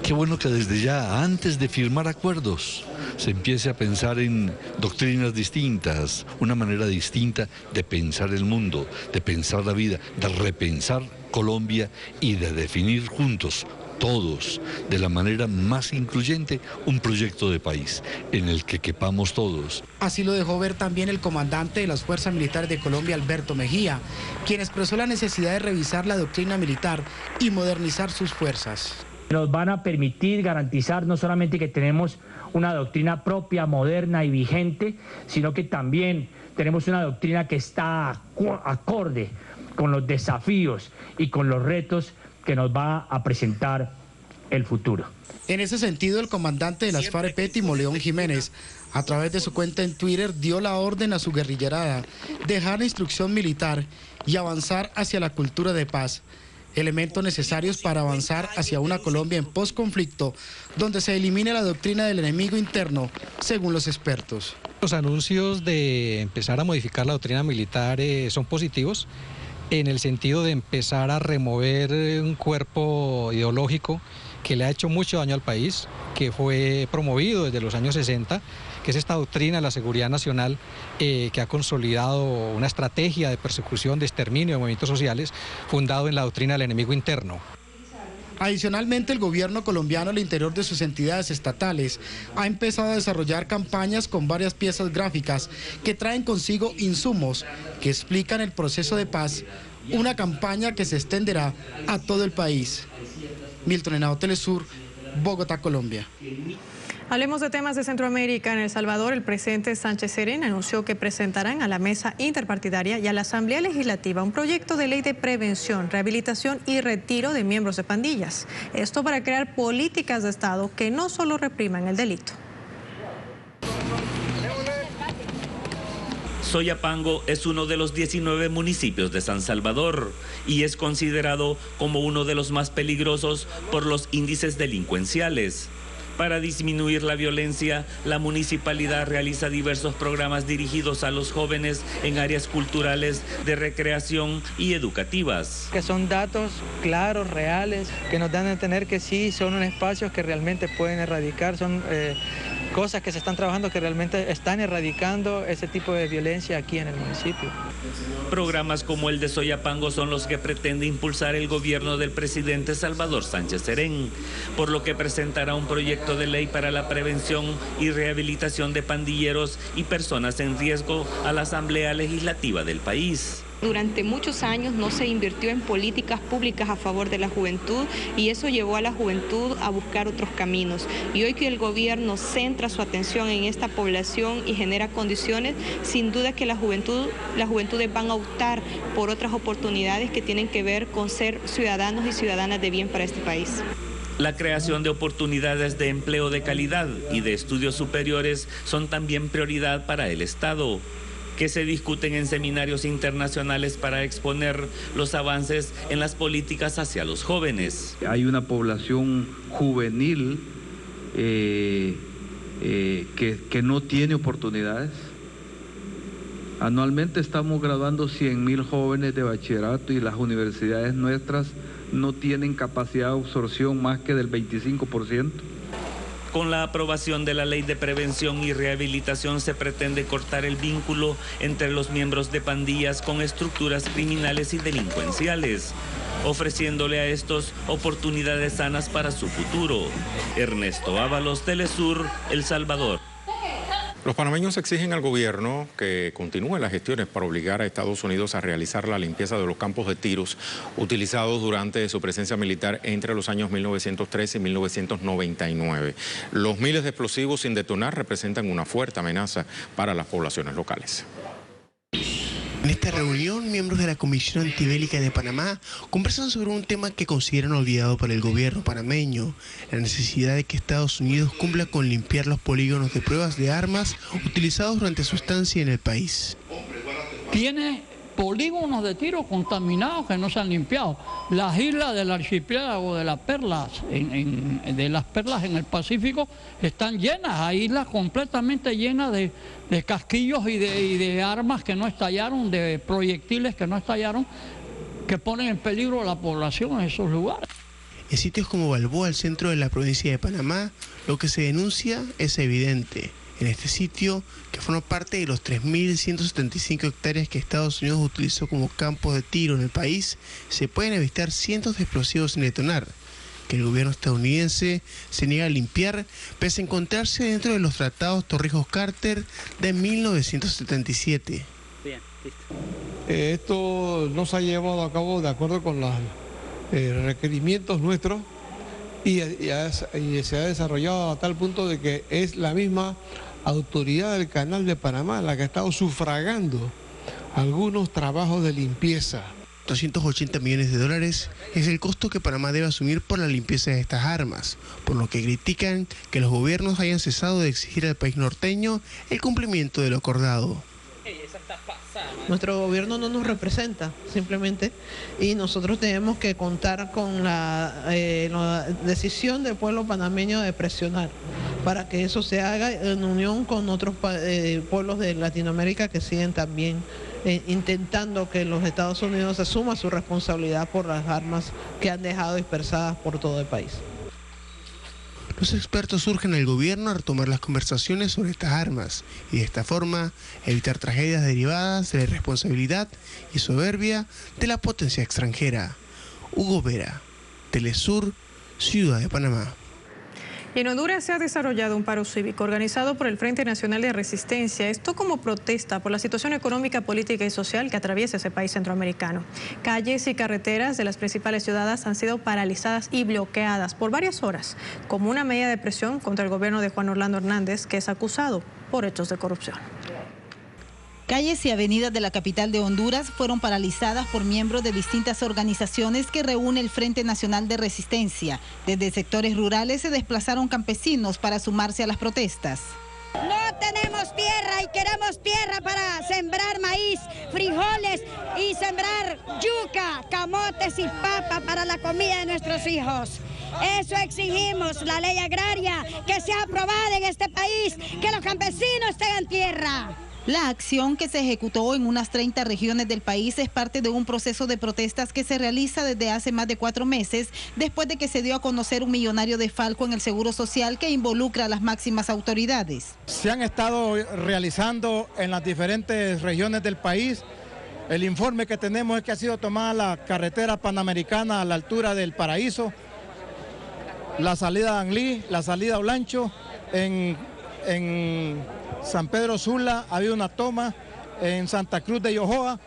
Qué bueno que desde ya, antes de firmar acuerdos, se empiece a pensar en doctrinas distintas, una manera distinta de pensar el mundo, de pensar la vida, de repensar Colombia y de definir juntos, todos, de la manera más incluyente, un proyecto de país en el que quepamos todos. Así lo dejó ver también el comandante de las Fuerzas Militares de Colombia, Alberto Mejía, quien expresó la necesidad de revisar la doctrina militar y modernizar sus fuerzas. Nos van a permitir garantizar no solamente que tenemos una doctrina propia, moderna y vigente, sino que también tenemos una doctrina que está acorde con los desafíos y con los retos que nos va a presentar el futuro. En ese sentido, el comandante de las FAREP, León Jiménez, a través de su cuenta en Twitter, dio la orden a su guerrillerada, dejar la instrucción militar y avanzar hacia la cultura de paz, elementos necesarios para avanzar hacia una Colombia en posconflicto, donde se elimine la doctrina del enemigo interno, según los expertos. Los anuncios de empezar a modificar la doctrina militar son positivos, en el sentido de empezar a remover un cuerpo ideológico que le ha hecho mucho daño al país, que fue promovido desde los años 60, que es esta doctrina de la seguridad nacional que ha consolidado una estrategia de persecución, de exterminio de movimientos sociales, fundado en la doctrina del enemigo interno. Adicionalmente, el gobierno colombiano al interior de sus entidades estatales ha empezado a desarrollar campañas con varias piezas gráficas que traen consigo insumos que explican el proceso de paz, una campaña que se extenderá a todo el país. Milton Henao, Telesur, Bogotá, Colombia. Hablemos de temas de Centroamérica. En El Salvador, el presidente Sánchez Serén anunció que presentarán a la mesa interpartidaria y a la Asamblea Legislativa un proyecto de ley de prevención, rehabilitación y retiro de miembros de pandillas. Esto para crear políticas de Estado que no solo repriman el delito. Soyapango es uno de los 19 municipios de San Salvador y es considerado como uno de los más peligrosos por los índices delincuenciales. Para disminuir la violencia, la municipalidad realiza diversos programas dirigidos a los jóvenes en áreas culturales, de recreación y educativas. Que son datos claros, reales, que nos dan a entender que sí, son espacios que realmente pueden erradicar, son cosas que se están trabajando que realmente están erradicando ese tipo de violencia aquí en el municipio. Programas como el de Soyapango son los que pretende impulsar el gobierno del presidente Salvador Sánchez Serén, por lo que presentará un proyecto de ley para la prevención y rehabilitación de pandilleros y personas en riesgo a la Asamblea Legislativa del país. Durante muchos años no se invirtió en políticas públicas a favor de la juventud y eso llevó a la juventud a buscar otros caminos. Y hoy que el gobierno centra su atención en esta población y genera condiciones, sin duda que las juventudes van a optar por otras oportunidades que tienen que ver con ser ciudadanos y ciudadanas de bien para este país. La creación de oportunidades de empleo de calidad y de estudios superiores son también prioridad para el Estado, que se discuten en seminarios internacionales para exponer los avances en las políticas hacia los jóvenes. Hay una población juvenil que no tiene oportunidades Anualmente estamos graduando 100.000 jóvenes de bachillerato y las universidades nuestras no tienen capacidad de absorción más que del 25%. Con la aprobación de la Ley de Prevención y Rehabilitación se pretende cortar el vínculo entre los miembros de pandillas con estructuras criminales y delincuenciales, ofreciéndole a estos oportunidades sanas para su futuro. Ernesto Ábalos, Telesur, El Salvador. Los panameños exigen al gobierno que continúe las gestiones para obligar a Estados Unidos a realizar la limpieza de los campos de tiros utilizados durante su presencia militar entre los años 1913 y 1999. Los miles de explosivos sin detonar representan una fuerte amenaza para las poblaciones locales. En esta reunión, miembros de la Comisión Antibélica de Panamá conversan sobre un tema que consideran olvidado por el gobierno panameño: la necesidad de que Estados Unidos cumpla con limpiar los polígonos de pruebas de armas utilizados durante su estancia en el país. Tiene polígonos de tiro contaminados que no se han limpiado. Las islas del archipiélago de las Perlas, de las Perlas en el Pacífico, están llenas. Hay islas completamente llenas de casquillos y de armas que no estallaron, de proyectiles que no estallaron, que ponen en peligro a la población en esos lugares. En sitios como Balboa, el centro de la provincia de Panamá, lo que se denuncia es evidente. En este sitio, que forma parte de los 3.175 hectáreas que Estados Unidos utilizó como campos de tiro en el país, se pueden avistar cientos de explosivos sin detonar, que el gobierno estadounidense se niega a limpiar, pese a encontrarse dentro de los tratados Torrijos-Carter de 1977. Bien, listo. Esto no se ha llevado a cabo de acuerdo con los requerimientos nuestros y se ha desarrollado a tal punto de que es la misma autoridad del Canal de Panamá la que ha estado sufragando algunos trabajos de limpieza. 280 millones de dólares es el costo que Panamá debe asumir por la limpieza de estas armas, por lo que critican que los gobiernos hayan cesado de exigir al país norteño el cumplimiento de lo acordado. Nuestro gobierno no nos representa, simplemente, y nosotros tenemos que contar con la decisión del pueblo panameño de presionar para que eso se haga en unión con otros pueblos de Latinoamérica que siguen también intentando que los Estados Unidos asuman su responsabilidad por las armas que han dejado dispersadas por todo el país. Los expertos urgen al gobierno a retomar las conversaciones sobre estas armas y de esta forma evitar tragedias derivadas de la irresponsabilidad y soberbia de la potencia extranjera. Hugo Vera, Telesur, Ciudad de Panamá. Y en Honduras se ha desarrollado un paro cívico organizado por el Frente Nacional de Resistencia, esto como protesta por la situación económica, política y social que atraviesa ese país centroamericano. Calles y carreteras de las principales ciudades han sido paralizadas y bloqueadas por varias horas, como una medida de presión contra el gobierno de Juan Orlando Hernández, que es acusado por hechos de corrupción. Calles y avenidas de la capital de Honduras fueron paralizadas por miembros de distintas organizaciones que reúne el Frente Nacional de Resistencia. Desde sectores rurales se desplazaron campesinos para sumarse a las protestas. No tenemos tierra y queremos tierra para sembrar maíz, frijoles y sembrar yuca, camotes y papa para la comida de nuestros hijos. Eso exigimos, la ley agraria que sea aprobada en este país, que los campesinos tengan tierra. La acción, que se ejecutó en unas 30 regiones del país, es parte de un proceso de protestas que se realiza desde hace más de 4 meses, después de que se dio a conocer un millonario desfalco en el Seguro Social que involucra a las máximas autoridades. Se han estado realizando en las diferentes regiones del país. El informe que tenemos es que ha sido tomada la carretera panamericana a la altura del Paraíso, la salida de Anglí, la salida a Olancho, en San Pedro Sula ha habido una toma, en Santa Cruz de Yojoa,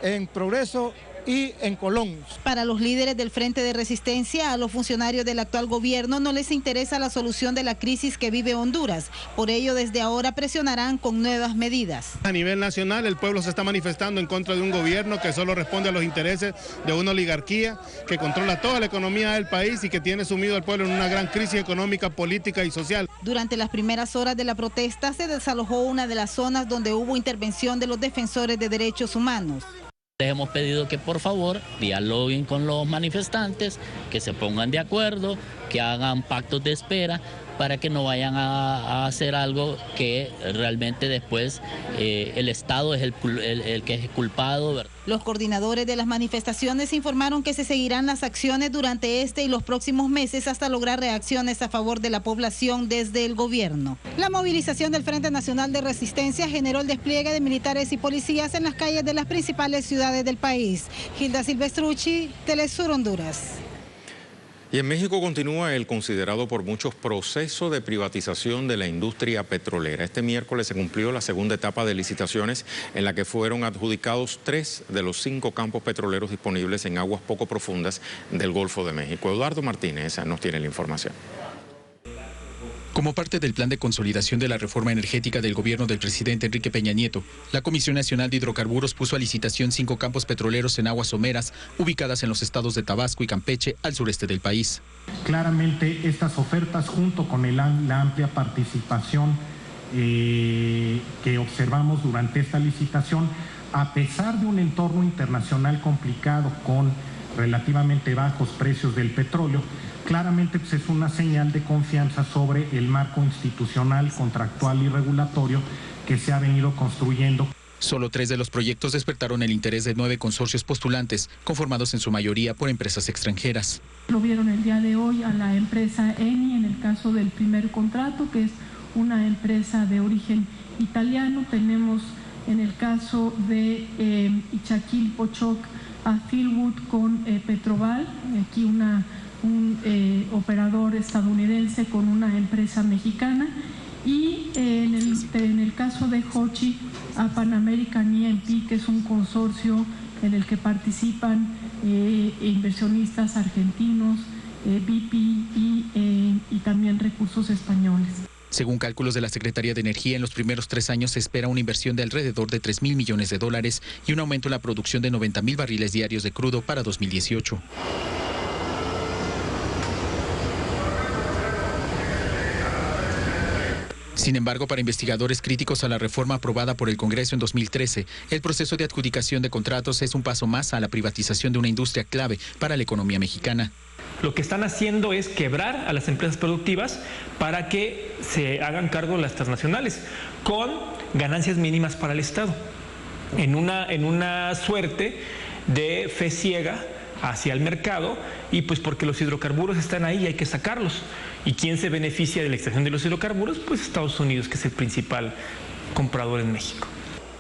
en Progreso y en Colón. Para los líderes del Frente de Resistencia, a los funcionarios del actual gobierno no les interesa la solución de la crisis que vive Honduras. Por ello, desde ahora presionarán con nuevas medidas. A nivel nacional, el pueblo se está manifestando en contra de un gobierno que solo responde a los intereses de una oligarquía que controla toda la economía del país y que tiene sumido al pueblo en una gran crisis económica, política y social. Durante las primeras horas de la protesta se desalojó una de las zonas donde hubo intervención de los defensores de derechos humanos. Les hemos pedido que por favor dialoguen con los manifestantes, que se pongan de acuerdo, que hagan pactos de espera para que no vayan a hacer algo que realmente después el Estado es el que es culpado, ¿verdad? Los coordinadores de las manifestaciones informaron que se seguirán las acciones durante este y los próximos meses hasta lograr reacciones a favor de la población desde el gobierno. La movilización del Frente Nacional de Resistencia generó el despliegue de militares y policías en las calles de las principales ciudades del país. Gilda Silvestrucci, Telesur Honduras. Y en México continúa el considerado por muchos proceso de privatización de la industria petrolera. Este miércoles se cumplió la segunda etapa de licitaciones en la que fueron adjudicados 3 de los 5 campos petroleros disponibles en aguas poco profundas del Golfo de México. Eduardo Martínez nos tiene la información. Como parte del plan de consolidación de la reforma energética del gobierno del presidente Enrique Peña Nieto, la Comisión Nacional de Hidrocarburos puso a licitación 5 campos petroleros en aguas someras ubicadas en los estados de Tabasco y Campeche, al sureste del país. Claramente estas ofertas, junto con la amplia participación que observamos durante esta licitación, a pesar de un entorno internacional complicado con relativamente bajos precios del petróleo, claramente pues, es una señal de confianza sobre el marco institucional, contractual y regulatorio que se ha venido construyendo. Solo 3 de los proyectos despertaron el interés de 9 consorcios postulantes, conformados en su mayoría por empresas extranjeras. Lo vieron el día de hoy a la empresa Eni en el caso del primer contrato, que es una empresa de origen italiano. Tenemos en el caso de Ichaquil Pochoc a Philwood con Petroval, aquí un operador estadounidense con una empresa mexicana, y en el caso de Hochi a Pan American E&P, que es un consorcio en el que participan inversionistas argentinos, BP y también recursos españoles. Según cálculos de la Secretaría de Energía, en los primeros 3 años se espera una inversión de alrededor de $3.000 millones y un aumento en la producción de 90.000 barriles diarios de crudo para 2018. Sin embargo, para investigadores críticos a la reforma aprobada por el Congreso en 2013, el proceso de adjudicación de contratos es un paso más a la privatización de una industria clave para la economía mexicana. Lo que están haciendo es quebrar a las empresas productivas para que se hagan cargo las transnacionales, con ganancias mínimas para el Estado, en una suerte de fe ciega hacia el mercado, y pues porque los hidrocarburos están ahí y hay que sacarlos. ¿Y quién se beneficia de la extracción de los hidrocarburos? Pues Estados Unidos, que es el principal comprador en México.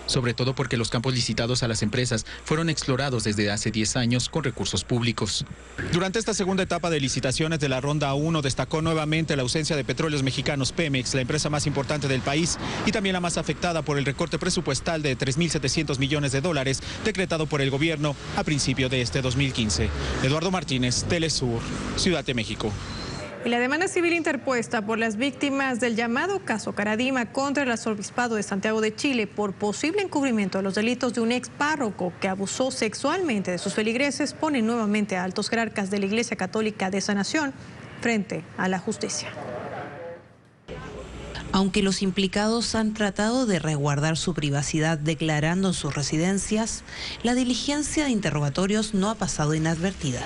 Sobre todo porque los campos licitados a las empresas fueron explorados desde hace 10 años con recursos públicos. Durante esta segunda etapa de licitaciones de la ronda 1 destacó nuevamente la ausencia de Petróleos Mexicanos Pemex, la empresa más importante del país y también la más afectada por el recorte presupuestal de $3.700 millones decretado por el gobierno a principio de este 2015. Eduardo Martínez, Telesur, Ciudad de México. Y la demanda civil interpuesta por las víctimas del llamado caso Caradima contra el arzobispado de Santiago de Chile por posible encubrimiento de los delitos de un ex párroco que abusó sexualmente de sus feligreses pone nuevamente a altos jerarcas de la Iglesia Católica de esa nación frente a la justicia. Aunque los implicados han tratado de resguardar su privacidad declarando en sus residencias, la diligencia de interrogatorios no ha pasado inadvertida.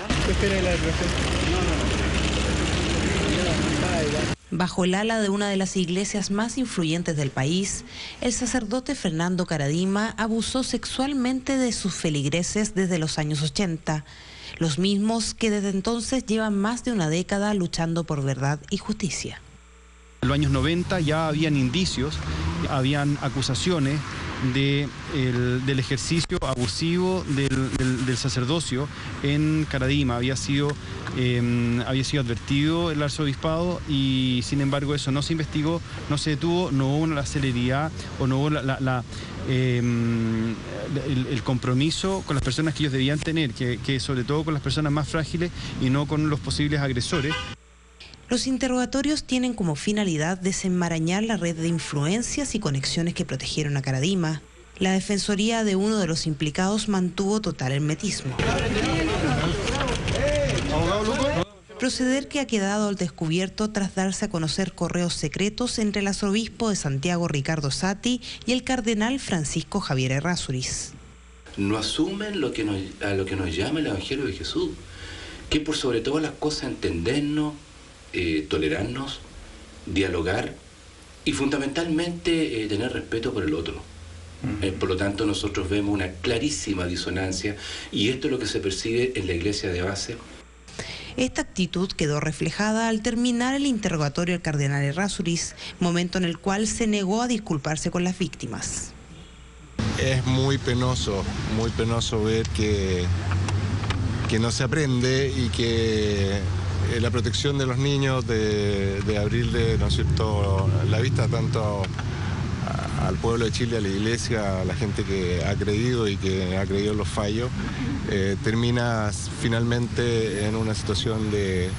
Bajo el ala de una de las iglesias más influyentes del país, el sacerdote Fernando Caradima abusó sexualmente de sus feligreses desde los años 80, los mismos que desde entonces llevan más de una década luchando por verdad y justicia. En los años 90 ya habían indicios, habían acusaciones del ejercicio abusivo del sacerdocio en Caradima. Había sido advertido el arzobispado y sin embargo eso no se investigó, no se detuvo, no hubo la celeridad o no hubo el compromiso con las personas que ellos debían tener, que sobre todo con las personas más frágiles y no con los posibles agresores. Los interrogatorios tienen como finalidad desenmarañar la red de influencias y conexiones que protegieron a Caradima. La defensoría de uno de los implicados mantuvo total hermetismo. Proceder que ha quedado al descubierto tras darse a conocer correos secretos entre el arzobispo de Santiago Ricardo Sati y el cardenal Francisco Javier Errázuriz. No asumen a lo que nos llama el Evangelio de Jesús, que por sobre todas las cosas entendernos tolerarnos, dialogar y fundamentalmente tener respeto por el otro. Por lo tanto, nosotros vemos una clarísima disonancia y esto es lo que se percibe en la iglesia de base. Esta actitud quedó reflejada al terminar el interrogatorio del cardenal Errázuriz, momento en el cual se negó a disculparse con las víctimas. Es muy penoso ver que no se aprende y que la protección de los niños, de abrirle, ¿no es cierto?, la vista tanto al pueblo de Chile, a la iglesia, a la gente que ha creído y que ha creído en los fallos, termina finalmente en una situación de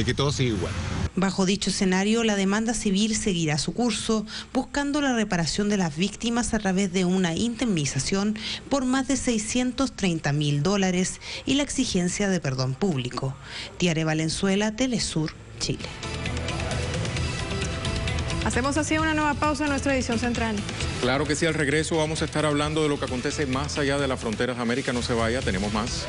que todo sigue igual. Bajo dicho escenario, la demanda civil seguirá su curso, buscando la reparación de las víctimas a través de una indemnización por más de $630.000 y la exigencia de perdón público. Tiare Valenzuela, Telesur, Chile. Hacemos así una nueva pausa en nuestra edición central. Claro que sí, al regreso vamos a estar hablando de lo que acontece más allá de las fronteras de América. No se vaya, tenemos más.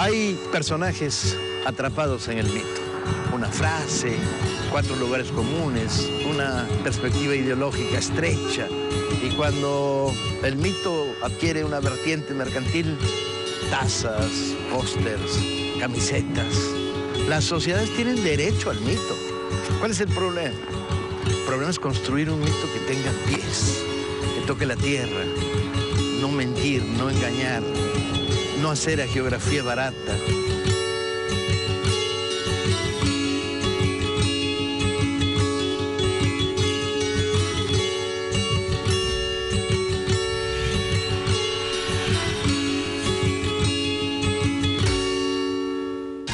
Hay personajes atrapados en el mito. Una frase, 4 lugares comunes, una perspectiva ideológica estrecha. Y cuando el mito adquiere una vertiente mercantil, tazas, pósters, camisetas. Las sociedades tienen derecho al mito. ¿Cuál es el problema? El problema es construir un mito que tenga pies, que toque la tierra, no mentir, no engañar, no hacer hagiografía barata.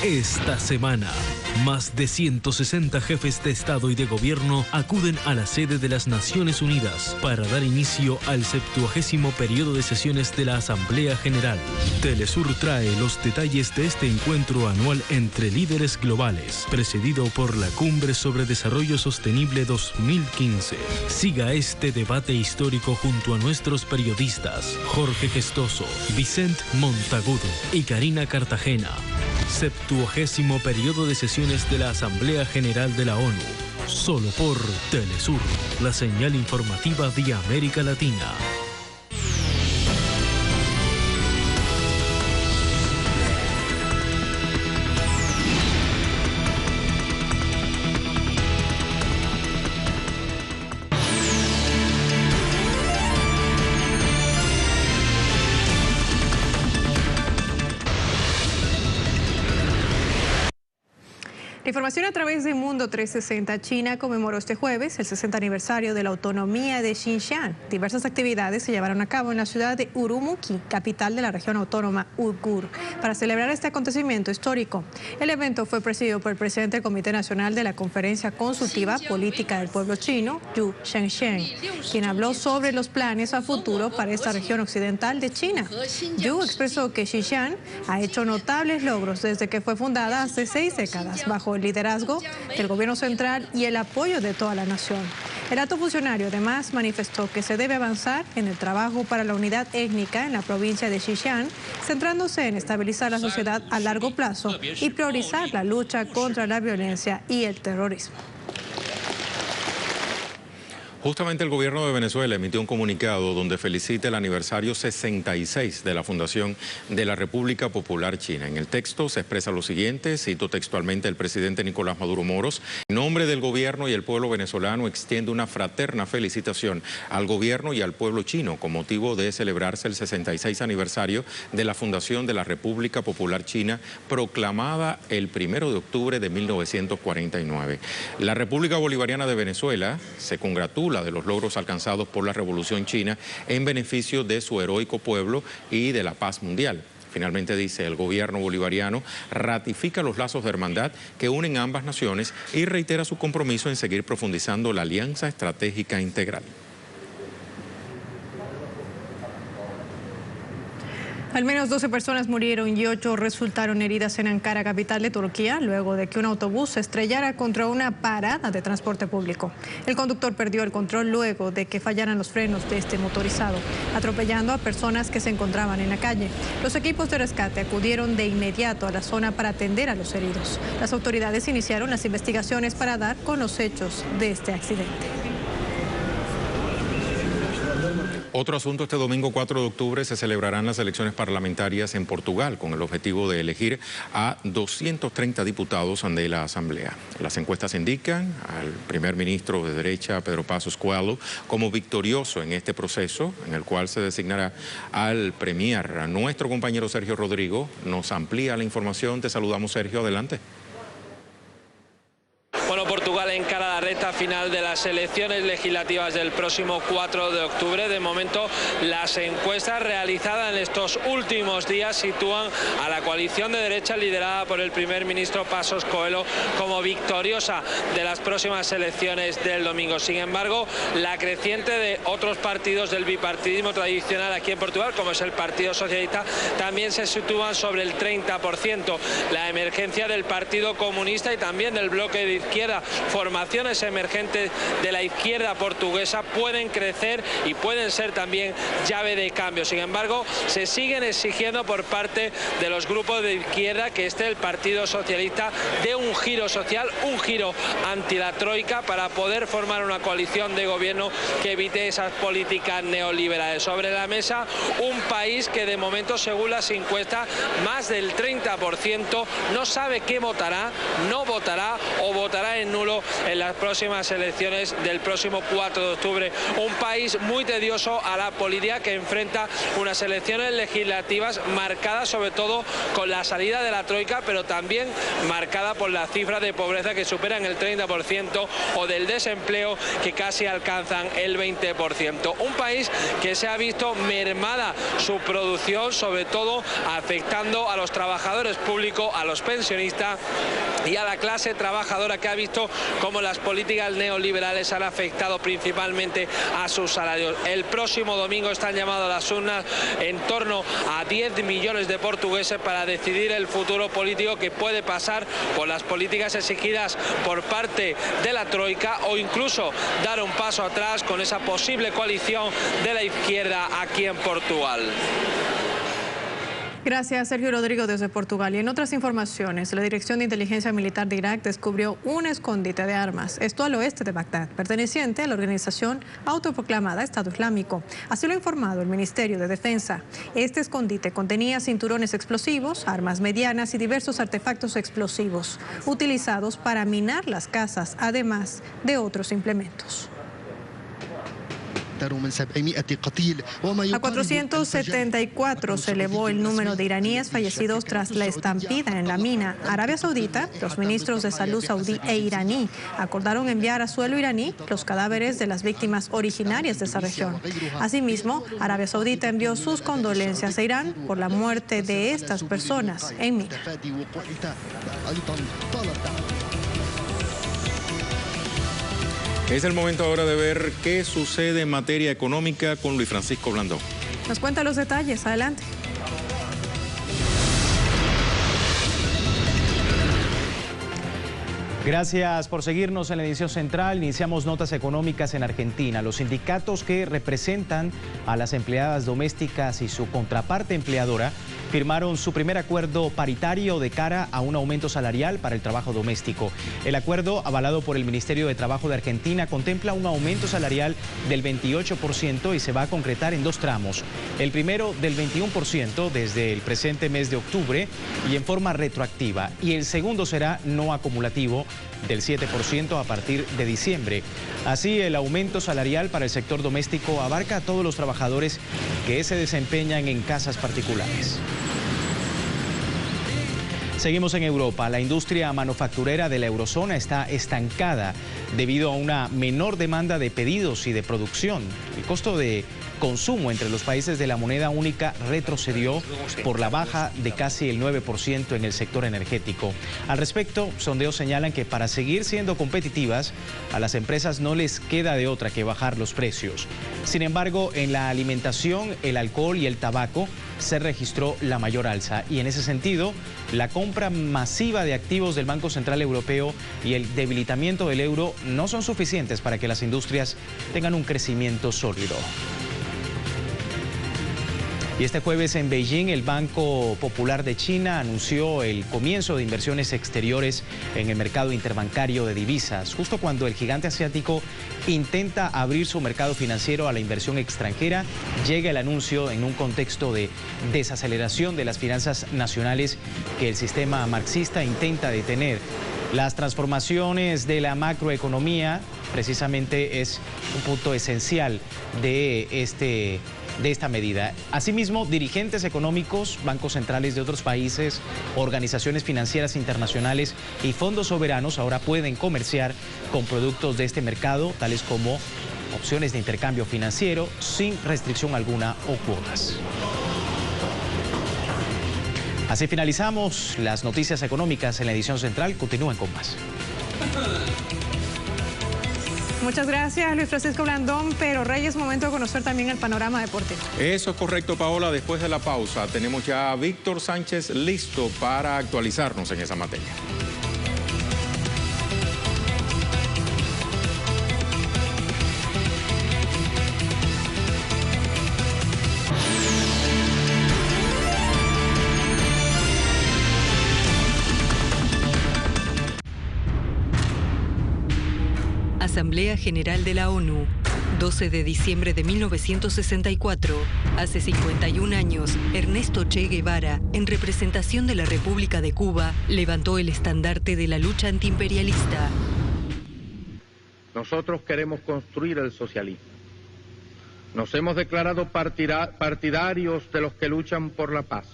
Esta semana, más de 160 jefes de Estado y de Gobierno acuden a la sede de las Naciones Unidas para dar inicio al 70º periodo de sesiones de la Asamblea General. Telesur trae los detalles de este encuentro anual entre líderes globales, precedido por la Cumbre sobre Desarrollo Sostenible 2015. Siga este debate histórico junto a nuestros periodistas Jorge Gestoso, Vicente Montagudo y Karina Cartagena. 70º periodo de sesiones de la Asamblea General de la ONU, solo por Telesur, la señal informativa de América Latina. La información a través de Mundo 360. China conmemoró este jueves el 60 aniversario de la autonomía de Xinjiang. Diversas actividades se llevaron a cabo en la ciudad de Urumqi, capital de la región autónoma uigur, para celebrar este acontecimiento histórico. El evento fue presidido por el presidente del Comité Nacional de la Conferencia Consultiva Política del Pueblo Chino, Yu Shengsheng, quien habló sobre los planes a futuro para esta región occidental de China. Yu expresó que Xinjiang ha hecho notables logros desde que fue fundada hace 6 décadas, bajo el liderazgo del gobierno central y el apoyo de toda la nación. El alto funcionario además manifestó que se debe avanzar en el trabajo para la unidad étnica en la provincia de Xinjiang, centrándose en estabilizar la sociedad a largo plazo y priorizar la lucha contra la violencia y el terrorismo. Justamente el gobierno de Venezuela emitió un comunicado donde felicita el aniversario 66 de la fundación de la República Popular China. En el texto se expresa lo siguiente, cito textualmente el presidente Nicolás Maduro Moros: en nombre del gobierno y el pueblo venezolano extiende una fraterna felicitación al gobierno y al pueblo chino con motivo de celebrarse el 66 aniversario de la fundación de la República Popular China, proclamada el 1 de octubre de 1949. La República Bolivariana de Venezuela se congratula de los logros alcanzados por la Revolución China en beneficio de su heroico pueblo y de la paz mundial. Finalmente dice, el gobierno bolivariano ratifica los lazos de hermandad que unen ambas naciones y reitera su compromiso en seguir profundizando la alianza estratégica integral. Al menos 12 personas murieron y 8 resultaron heridas en Ankara, capital de Turquía, luego de que un autobús se estrellara contra una parada de transporte público. El conductor perdió el control luego de que fallaran los frenos de este motorizado, atropellando a personas que se encontraban en la calle. Los equipos de rescate acudieron de inmediato a la zona para atender a los heridos. Las autoridades iniciaron las investigaciones para dar con los hechos de este accidente. Otro asunto, este domingo 4 de octubre se celebrarán las elecciones parlamentarias en Portugal con el objetivo de elegir a 230 diputados de la Asamblea. Las encuestas indican al primer ministro de derecha, Pedro Passos Coelho, como victorioso en este proceso, en el cual se designará al premier. Nuestro compañero Sergio Rodrigo nos amplía la información. Te saludamos, Sergio, adelante. Bueno, Portugal encara la recta final de las elecciones legislativas del próximo 4 de octubre. De momento, las encuestas realizadas en estos últimos días sitúan a la coalición de derecha liderada por el primer ministro Passos Coelho como victoriosa de las próximas elecciones del domingo. Sin embargo, la creciente de otros partidos del bipartidismo tradicional aquí en Portugal, como es el Partido Socialista, también se sitúan sobre el 30%. La emergencia del Partido Comunista y también del bloque de izquierda, formaciones emergentes de la izquierda portuguesa, pueden crecer y pueden ser también llave de cambio. Sin embargo, se siguen exigiendo por parte de los grupos de izquierda que el Partido Socialista dé un giro social, un giro anti la troika, para poder formar una coalición de gobierno que evite esas políticas neoliberales. Sobre la mesa, un país que de momento, según las encuestas, más del 30% no sabe qué votará, no votará o votará en nulo en las próximas elecciones del próximo 4 de octubre. Un país muy tedioso a la política, que enfrenta unas elecciones legislativas marcadas sobre todo con la salida de la troika, pero también marcada por las cifras de pobreza que superan el 30% o del desempleo que casi alcanzan el 20%. Un país que se ha visto mermada su producción, sobre todo afectando a los trabajadores públicos, a los pensionistas y a la clase trabajadora, que ha visto cómo las políticas neoliberales han afectado principalmente a sus salarios. El próximo domingo están llamados a las urnas en torno a 10 millones de portugueses para decidir el futuro político, que puede pasar por las políticas exigidas por parte de la troika o incluso dar un paso atrás con esa posible coalición de la izquierda aquí en Portugal. Gracias, Sergio Rodrigo, desde Portugal. Y en otras informaciones, la Dirección de Inteligencia Militar de Irak descubrió un escondite de armas, esto al oeste de Bagdad, perteneciente a la organización autoproclamada Estado Islámico. Así lo ha informado el Ministerio de Defensa. Este escondite contenía cinturones explosivos, armas medianas y diversos artefactos explosivos, utilizados para minar las casas, además de otros implementos. A 474 se elevó el número de iraníes fallecidos tras la estampida en la mina. Arabia Saudita, los ministros de salud saudí e iraní acordaron enviar a suelo iraní los cadáveres de las víctimas originarias de esa región. Asimismo, Arabia Saudita envió sus condolencias a Irán por la muerte de estas personas en mina. Es el momento ahora de ver qué sucede en materia económica con Luis Francisco Blandón. Nos cuenta los detalles. Adelante. Gracias por seguirnos en la edición central. Iniciamos notas económicas en Argentina. Los sindicatos que representan a las empleadas domésticas y su contraparte empleadora firmaron su primer acuerdo paritario de cara a un aumento salarial para el trabajo doméstico. El acuerdo, avalado por el Ministerio de Trabajo de Argentina, contempla un aumento salarial del 28% y se va a concretar en 2 tramos. El primero del 21% desde el presente mes de octubre y en forma retroactiva. Y el segundo será no acumulativo del 7% a partir de diciembre. Así, el aumento salarial para el sector doméstico abarca a todos los trabajadores que se desempeñan en casas particulares. Seguimos en Europa. La industria manufacturera de la eurozona está estancada debido a una menor demanda de pedidos y de producción. El costo de consumo entre los países de la moneda única retrocedió por la baja de casi el 9% en el sector energético. Al respecto, sondeos señalan que para seguir siendo competitivas, a las empresas no les queda de otra que bajar los precios. Sin embargo, en la alimentación, el alcohol y el tabaco se registró la mayor alza y en ese sentido, la compra masiva de activos del Banco Central Europeo y el debilitamiento del euro no son suficientes para que las industrias tengan un crecimiento sólido. Y este jueves en Beijing, el Banco Popular de China anunció el comienzo de inversiones exteriores en el mercado interbancario de divisas, justo cuando el gigante asiático intenta abrir su mercado financiero a la inversión extranjera. Llega el anuncio en un contexto de desaceleración de las finanzas nacionales que el sistema marxista intenta detener. Las transformaciones de la macroeconomía precisamente es un punto esencial de esta medida. Asimismo, dirigentes económicos, bancos centrales de otros países, organizaciones financieras internacionales y fondos soberanos ahora pueden comerciar con productos de este mercado, tales como opciones de intercambio financiero, sin restricción alguna o cuotas. Así finalizamos las noticias económicas en la edición central. Continúen con más. Muchas gracias, Luis Francisco Blandón. Pero Reyes, momento de conocer también el panorama deportivo. Eso es correcto, Paola. Después de la pausa tenemos ya a Víctor Sánchez listo para actualizarnos en esa materia. Asamblea General de la ONU, 12 de diciembre de 1964. Hace 51 años, Ernesto Che Guevara, en representación de la República de Cuba, levantó el estandarte de la lucha antiimperialista. Nosotros queremos construir el socialismo. Nos hemos declarado partidarios de los que luchan por la paz.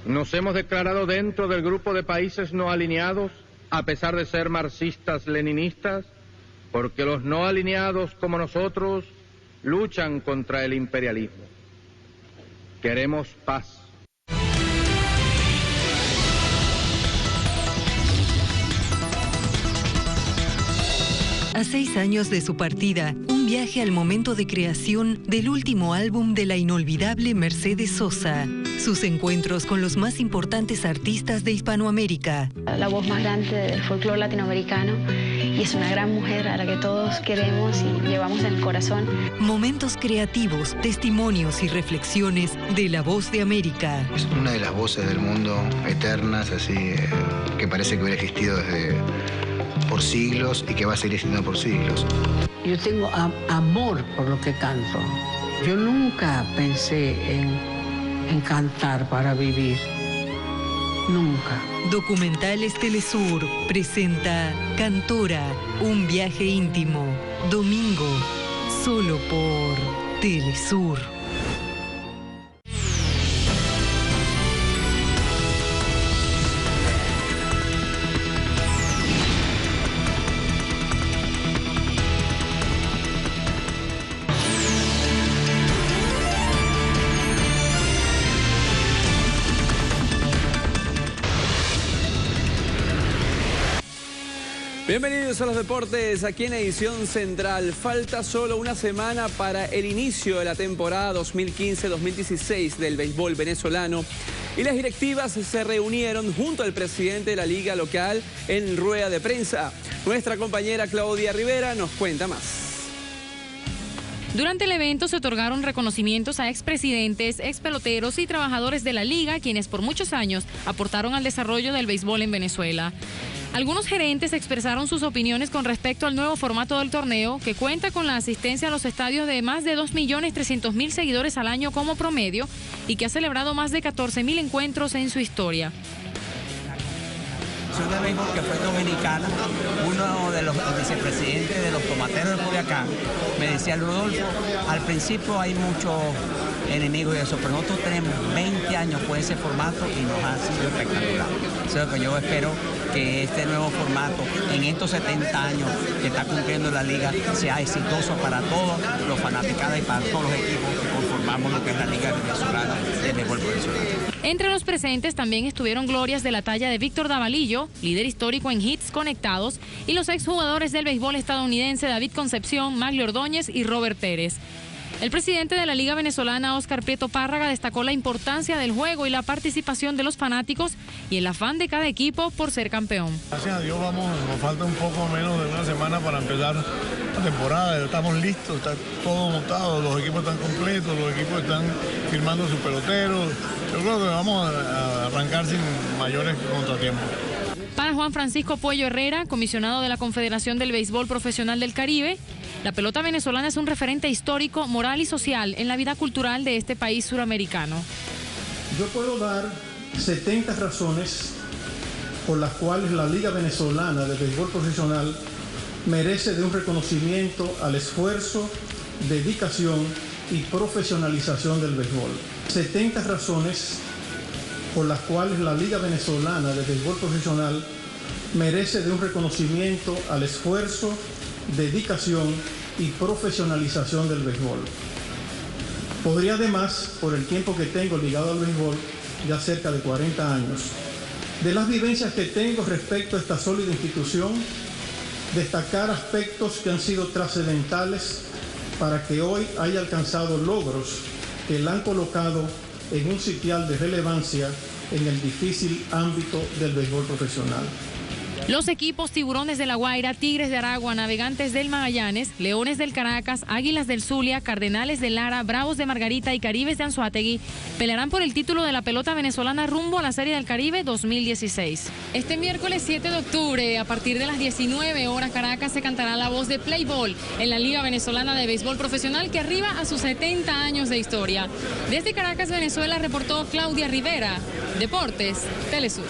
Nos hemos declarado dentro del grupo de países no alineados, a pesar de ser marxistas-leninistas, porque los no alineados como nosotros luchan contra el imperialismo. Queremos paz. A 6 años de su partida, un viaje al momento de creación del último álbum de la inolvidable Mercedes Sosa. Sus encuentros con los más importantes artistas de Hispanoamérica. La voz más grande del folclore latinoamericano y es una gran mujer a la que todos queremos y llevamos en el corazón. Momentos creativos, testimonios y reflexiones de la voz de América. Es una de las voces del mundo eternas, así que parece que hubiera existido por siglos y que va a seguir existiendo por siglos. Yo tengo amor por lo que canto. Yo nunca pensé en cantar para vivir. Nunca. Documentales Telesur presenta Cantora, un viaje íntimo. Domingo, solo por Telesur. Bienvenidos a los deportes aquí en Edición Central. Falta solo una semana para el inicio de la temporada 2015-2016 del béisbol venezolano y las directivas se reunieron junto al presidente de la liga local en rueda de prensa. Nuestra compañera Claudia Rivera nos cuenta más. Durante el evento se otorgaron reconocimientos a expresidentes, expeloteros y trabajadores de la liga, quienes por muchos años aportaron al desarrollo del béisbol en Venezuela. Algunos gerentes expresaron sus opiniones con respecto al nuevo formato del torneo, que cuenta con la asistencia a los estadios de más de 2.300.000 seguidores al año como promedio y que ha celebrado más de 14.000 encuentros en su historia. De béisbol que fue dominicana, uno de los vicepresidentes de los tomateros de Culiacán me decía: Rodolfo, al principio hay muchos enemigos y eso, pero nosotros tenemos 20 años con ese formato y nos ha sido espectacular. Eso es lo que yo espero, que este nuevo formato en estos 70 años que está cumpliendo la liga sea exitoso para todos los fanaticados y para todos los equipos que conformamos lo que es la liga venezolana de béisbol profesional. Entre los presentes también estuvieron glorias de la talla de Víctor Davalillo, líder histórico en hits conectados, y los exjugadores del béisbol estadounidense David Concepción, Maglio Ordóñez y Robert Pérez. El presidente de la Liga Venezolana, Óscar Prieto Párraga, destacó la importancia del juego y la participación de los fanáticos y el afán de cada equipo por ser campeón. Gracias a Dios nos falta un poco menos de una semana para empezar la temporada. Estamos listos, está todo montado, los equipos están completos, los equipos están firmando sus peloteros. Yo creo que vamos a arrancar sin mayores contratiempos. Para Juan Francisco Puello Herrera, comisionado de la Confederación del Béisbol Profesional del Caribe, la pelota venezolana es un referente histórico, moral y social en la vida cultural de este país suramericano. Yo puedo dar 70 razones por las cuales la Liga Venezolana de Béisbol Profesional merece de un reconocimiento al esfuerzo, dedicación y profesionalización del béisbol. 70 razones por las cuales la Liga Venezolana de Béisbol Profesional merece de un reconocimiento al esfuerzo, dedicación y profesionalización del béisbol. Podría además, por el tiempo que tengo ligado al béisbol, ya cerca de 40 años, de las vivencias que tengo respecto a esta sólida institución, destacar aspectos que han sido trascendentales para que hoy haya alcanzado logros que la han colocado en un sitial de relevancia en el difícil ámbito del béisbol profesional. Los equipos Tiburones de La Guaira, Tigres de Aragua, Navegantes del Magallanes, Leones del Caracas, Águilas del Zulia, Cardenales de Lara, Bravos de Margarita y Caribes de Anzoátegui pelearán por el título de la pelota venezolana rumbo a la Serie del Caribe 2016. Este miércoles 7 de octubre, a partir de las 19 horas, Caracas, se cantará la voz de Play Ball en la Liga Venezolana de Béisbol Profesional, que arriba a sus 70 años de historia. Desde Caracas, Venezuela, reportó Claudia Rivera, Deportes, Telesur.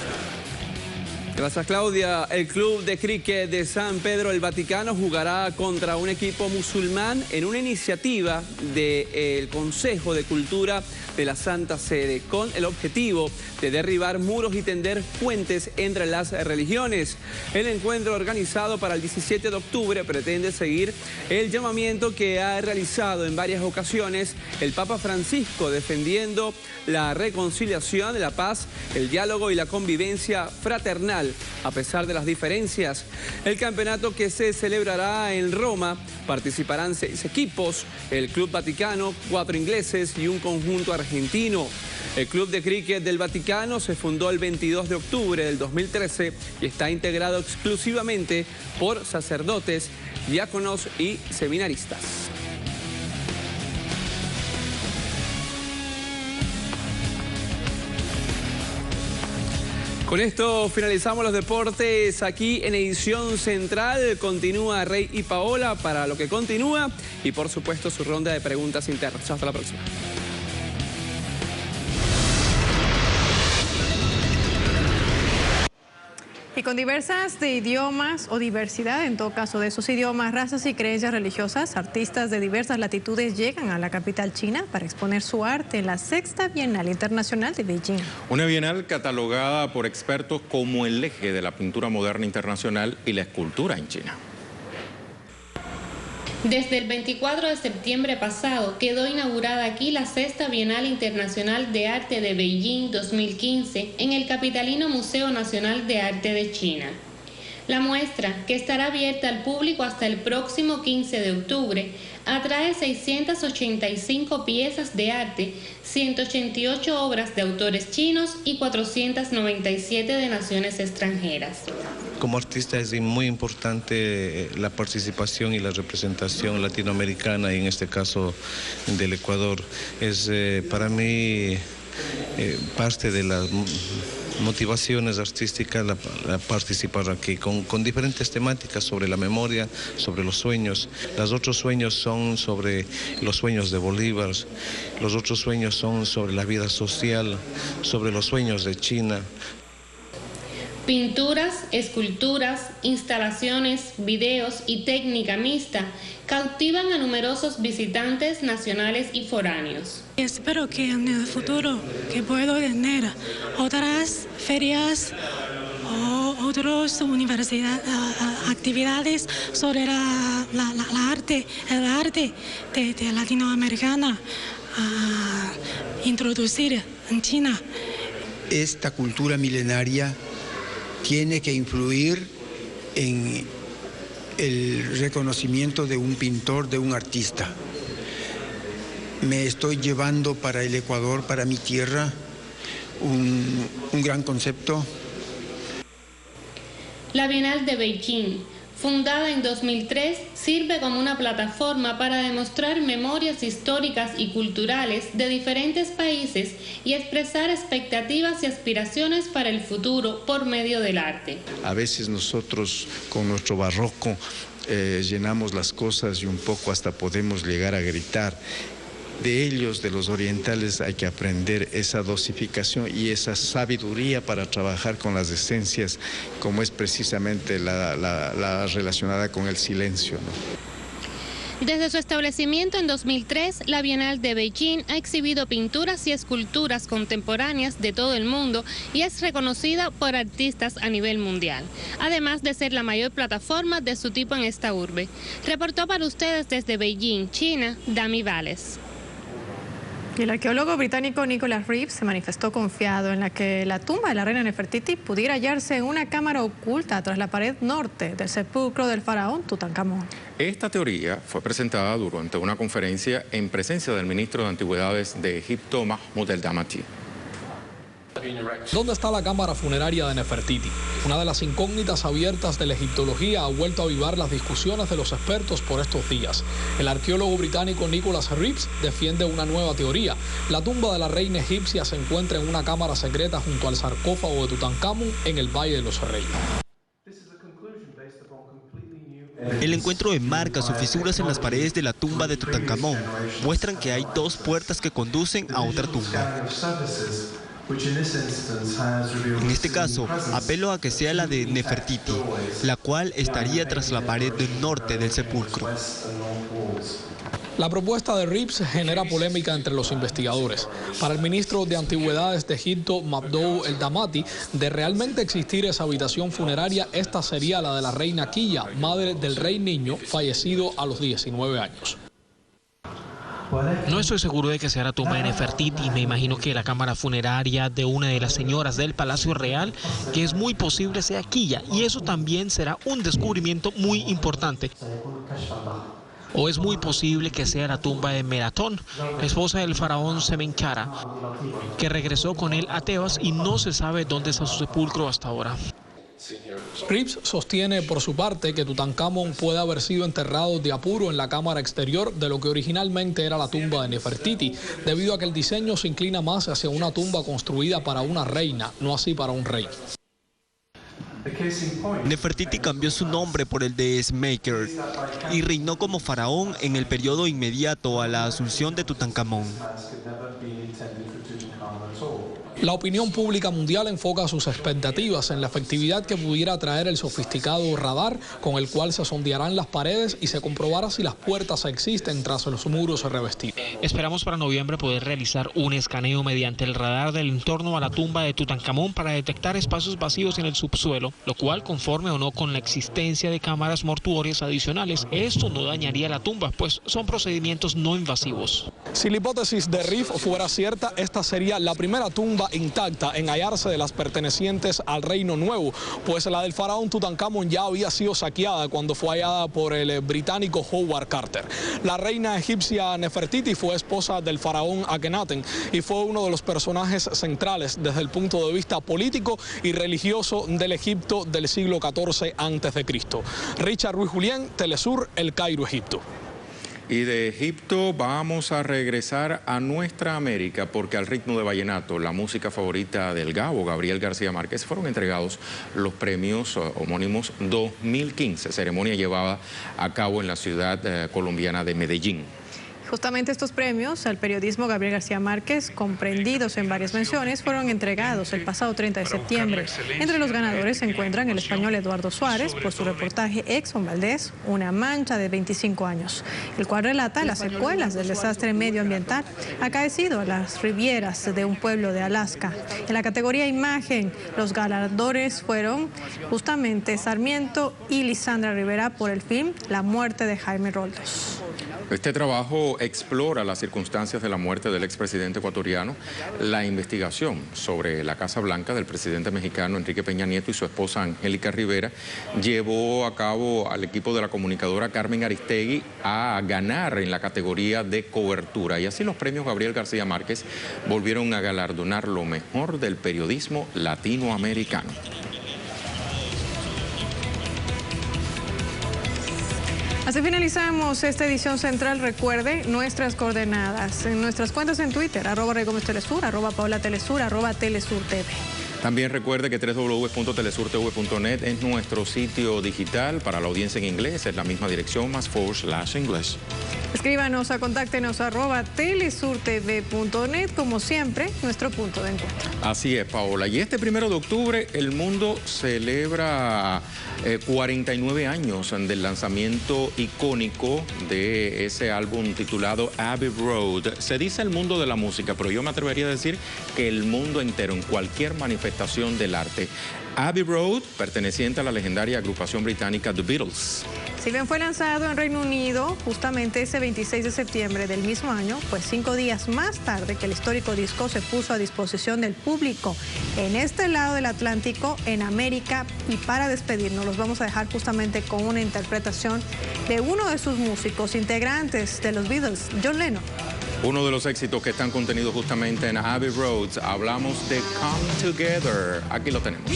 Gracias, Claudia. El Club de Cricket de San Pedro del Vaticano jugará contra un equipo musulmán en una iniciativa del Consejo de Cultura de la Santa Sede, con el objetivo de derribar muros y tender puentes entre las religiones. El encuentro organizado para el 17 de octubre pretende seguir el llamamiento que ha realizado en varias ocasiones el Papa Francisco, defendiendo la reconciliación, la paz, el diálogo y la convivencia fraternal a pesar de las diferencias. El campeonato, que se celebrará en Roma, participarán 6 equipos, el Club Vaticano, 4 ingleses y un conjunto argentino. El Club de Cricket del Vaticano se fundó el 22 de octubre del 2013 y está integrado exclusivamente por sacerdotes, diáconos y seminaristas. Con esto finalizamos los deportes aquí en Edición Central. Continúa Rey y Paola para lo que continúa y por supuesto su ronda de preguntas internas. Hasta la próxima. Y con diversas de idiomas o diversidad, en todo caso, de esos idiomas, razas y creencias religiosas, artistas de diversas latitudes llegan a la capital china para exponer su arte en la 6ª Bienal Internacional de Beijing. Una bienal catalogada por expertos como el eje de la pintura moderna internacional y la escultura en China. Desde el 24 de septiembre pasado quedó inaugurada aquí la 6ª Bienal Internacional de Arte de Beijing 2015 en el capitalino Museo Nacional de Arte de China. La muestra, que estará abierta al público hasta el próximo 15 de octubre, atrae 685 piezas de arte, 188 obras de autores chinos y 497 de naciones extranjeras. Como artista es muy importante la participación y la representación latinoamericana, y en este caso del Ecuador. Es para mí parte de las motivaciones artísticas la participar aquí con diferentes temáticas sobre la memoria, sobre los sueños. Los otros sueños son sobre los sueños de Bolívar, los otros sueños son sobre la vida social, sobre los sueños de China. Pinturas, esculturas, instalaciones, videos y técnica mixta cautivan a numerosos visitantes nacionales y foráneos. Espero que en el futuro que pueda tener otras ferias o otras actividades sobre el arte de latinoamericana a introducir en China. Esta cultura milenaria tiene que influir en el reconocimiento de un pintor, de un artista. Me estoy llevando para el Ecuador, para mi tierra, un gran concepto. La Bienal de Beijing, fundada en 2003, sirve como una plataforma para demostrar memorias históricas y culturales de diferentes países y expresar expectativas y aspiraciones para el futuro por medio del arte. A veces nosotros con nuestro barroco llenamos las cosas y un poco hasta podemos llegar a gritar. De ellos, de los orientales, hay que aprender esa dosificación y esa sabiduría para trabajar con las esencias, como es precisamente la relacionada con el silencio, ¿no? Desde su establecimiento en 2003, la Bienal de Beijing ha exhibido pinturas y esculturas contemporáneas de todo el mundo y es reconocida por artistas a nivel mundial, además de ser la mayor plataforma de su tipo en esta urbe. Reportó para ustedes desde Beijing, China, Dami Vales. Y el arqueólogo británico Nicholas Reeves se manifestó confiado en la que la tumba de la reina Nefertiti pudiera hallarse en una cámara oculta tras la pared norte del sepulcro del faraón Tutankamón. Esta teoría fue presentada durante una conferencia en presencia del ministro de Antigüedades de Egipto, Mahmoud el-Damati. ¿Dónde está la cámara funeraria de Nefertiti? Una de las incógnitas abiertas de la egiptología ha vuelto a avivar las discusiones de los expertos por estos días. El arqueólogo británico Nicholas Reeves defiende una nueva teoría. La tumba de la reina egipcia se encuentra en una cámara secreta junto al sarcófago de Tutankamón en el Valle de los Reyes. El encuentro enmarca sus fisuras en las paredes de la tumba de Tutankamón. Muestran que hay dos puertas que conducen a otra tumba. En este caso, apelo a que sea la de Nefertiti, la cual estaría tras la pared del norte del sepulcro. La propuesta de Reeves genera polémica entre los investigadores. Para el ministro de Antigüedades de Egipto, Mahmoud el-Damati, de realmente existir esa habitación funeraria, esta sería la de la reina Quilla, madre del rey niño, fallecido a los 19 años. No estoy seguro de que sea la tumba de Nefertiti. Me imagino que la cámara funeraria de una de las señoras del Palacio Real, que es muy posible sea Quilla, y eso también será un descubrimiento muy importante. O es muy posible que sea la tumba de Meratón, la esposa del faraón Semenkhara, que regresó con él a Tebas y no se sabe dónde está su sepulcro hasta ahora. Reeves sostiene por su parte que Tutankamón puede haber sido enterrado de apuro en la cámara exterior de lo que originalmente era la tumba de Nefertiti, debido a que el diseño se inclina más hacia una tumba construida para una reina, no así para un rey. Nefertiti cambió su nombre por el de Smaker y reinó como faraón en el periodo inmediato a la asunción de Tutankamón. La opinión pública mundial enfoca sus expectativas en la efectividad que pudiera traer el sofisticado radar con el cual se sondearán las paredes y se comprobará si las puertas existen tras los muros revestidos. Esperamos para noviembre poder realizar un escaneo mediante el radar del entorno a la tumba de Tutankamón para detectar espacios vacíos en el subsuelo, lo cual, conforme o no con la existencia de cámaras mortuorias adicionales, esto no dañaría la tumba, pues son procedimientos no invasivos. Si la hipótesis de Riff fuera cierta, esta sería la primera tumba intacta en hallarse de las pertenecientes al Reino Nuevo, pues la del faraón Tutankamón ya había sido saqueada cuando fue hallada por el británico Howard Carter. La reina egipcia Nefertiti fue esposa del faraón Akenatón y fue uno de los personajes centrales desde el punto de vista político y religioso del Egipto del siglo XIV a.C. Richard Ruiz Julián, Telesur, El Cairo, Egipto. Y de Egipto vamos a regresar a nuestra América, porque al ritmo de vallenato, la música favorita del Gabo, Gabriel García Márquez, fueron entregados los premios homónimos 2015, ceremonia llevada a cabo en la ciudad colombiana de Medellín. Justamente estos premios al periodismo Gabriel García Márquez, comprendidos en varias menciones, fueron entregados el pasado 30 de septiembre. Entre los ganadores se encuentran el español Eduardo Suárez por su reportaje Exxon Valdez, Una mancha de 25 años, el cual relata las secuelas del desastre medioambiental acaecido a las rivieras de un pueblo de Alaska. En la categoría Imagen, los galardonadores fueron justamente Sarmiento y Lisandra Rivera por el film La muerte de Jaime Roldos. Este trabajo explora las circunstancias de la muerte del expresidente ecuatoriano, la investigación sobre la Casa Blanca del presidente mexicano Enrique Peña Nieto y su esposa Angélica Rivera llevó a cabo al equipo de la comunicadora Carmen Aristegui a ganar en la categoría de cobertura. Y así los premios Gabriel García Márquez volvieron a galardonar lo mejor del periodismo latinoamericano. Así finalizamos esta edición central. Recuerde nuestras coordenadas en nuestras cuentas en Twitter, @RayGomezTelesur, @PaolaTelesur, @TelesurTV. También recuerde que www.telesurtv.net es nuestro sitio digital. Para la audiencia en inglés es la misma dirección, +/English. Escríbanos a contáctenos @telesurtv.net, como siempre, nuestro punto de encuentro. Así es, Paola. Y este 1 de octubre el mundo celebra 49 años del lanzamiento icónico de ese álbum titulado Abbey Road. Se dice el mundo de la música, pero yo me atrevería a decir que el mundo entero, en cualquier manifestación del arte. Abbey Road, perteneciente a la legendaria agrupación británica The Beatles. Si bien fue lanzado en Reino Unido justamente ese 26 de septiembre del mismo año, pues 5 días más tarde que el histórico disco se puso a disposición del público en este lado del Atlántico, en América. Y para despedirnos los vamos a dejar justamente con una interpretación de uno de sus músicos integrantes de los Beatles, John Lennon. Uno de los éxitos que están contenidos justamente en Abbey Road. Hablamos de Come Together. Aquí lo tenemos.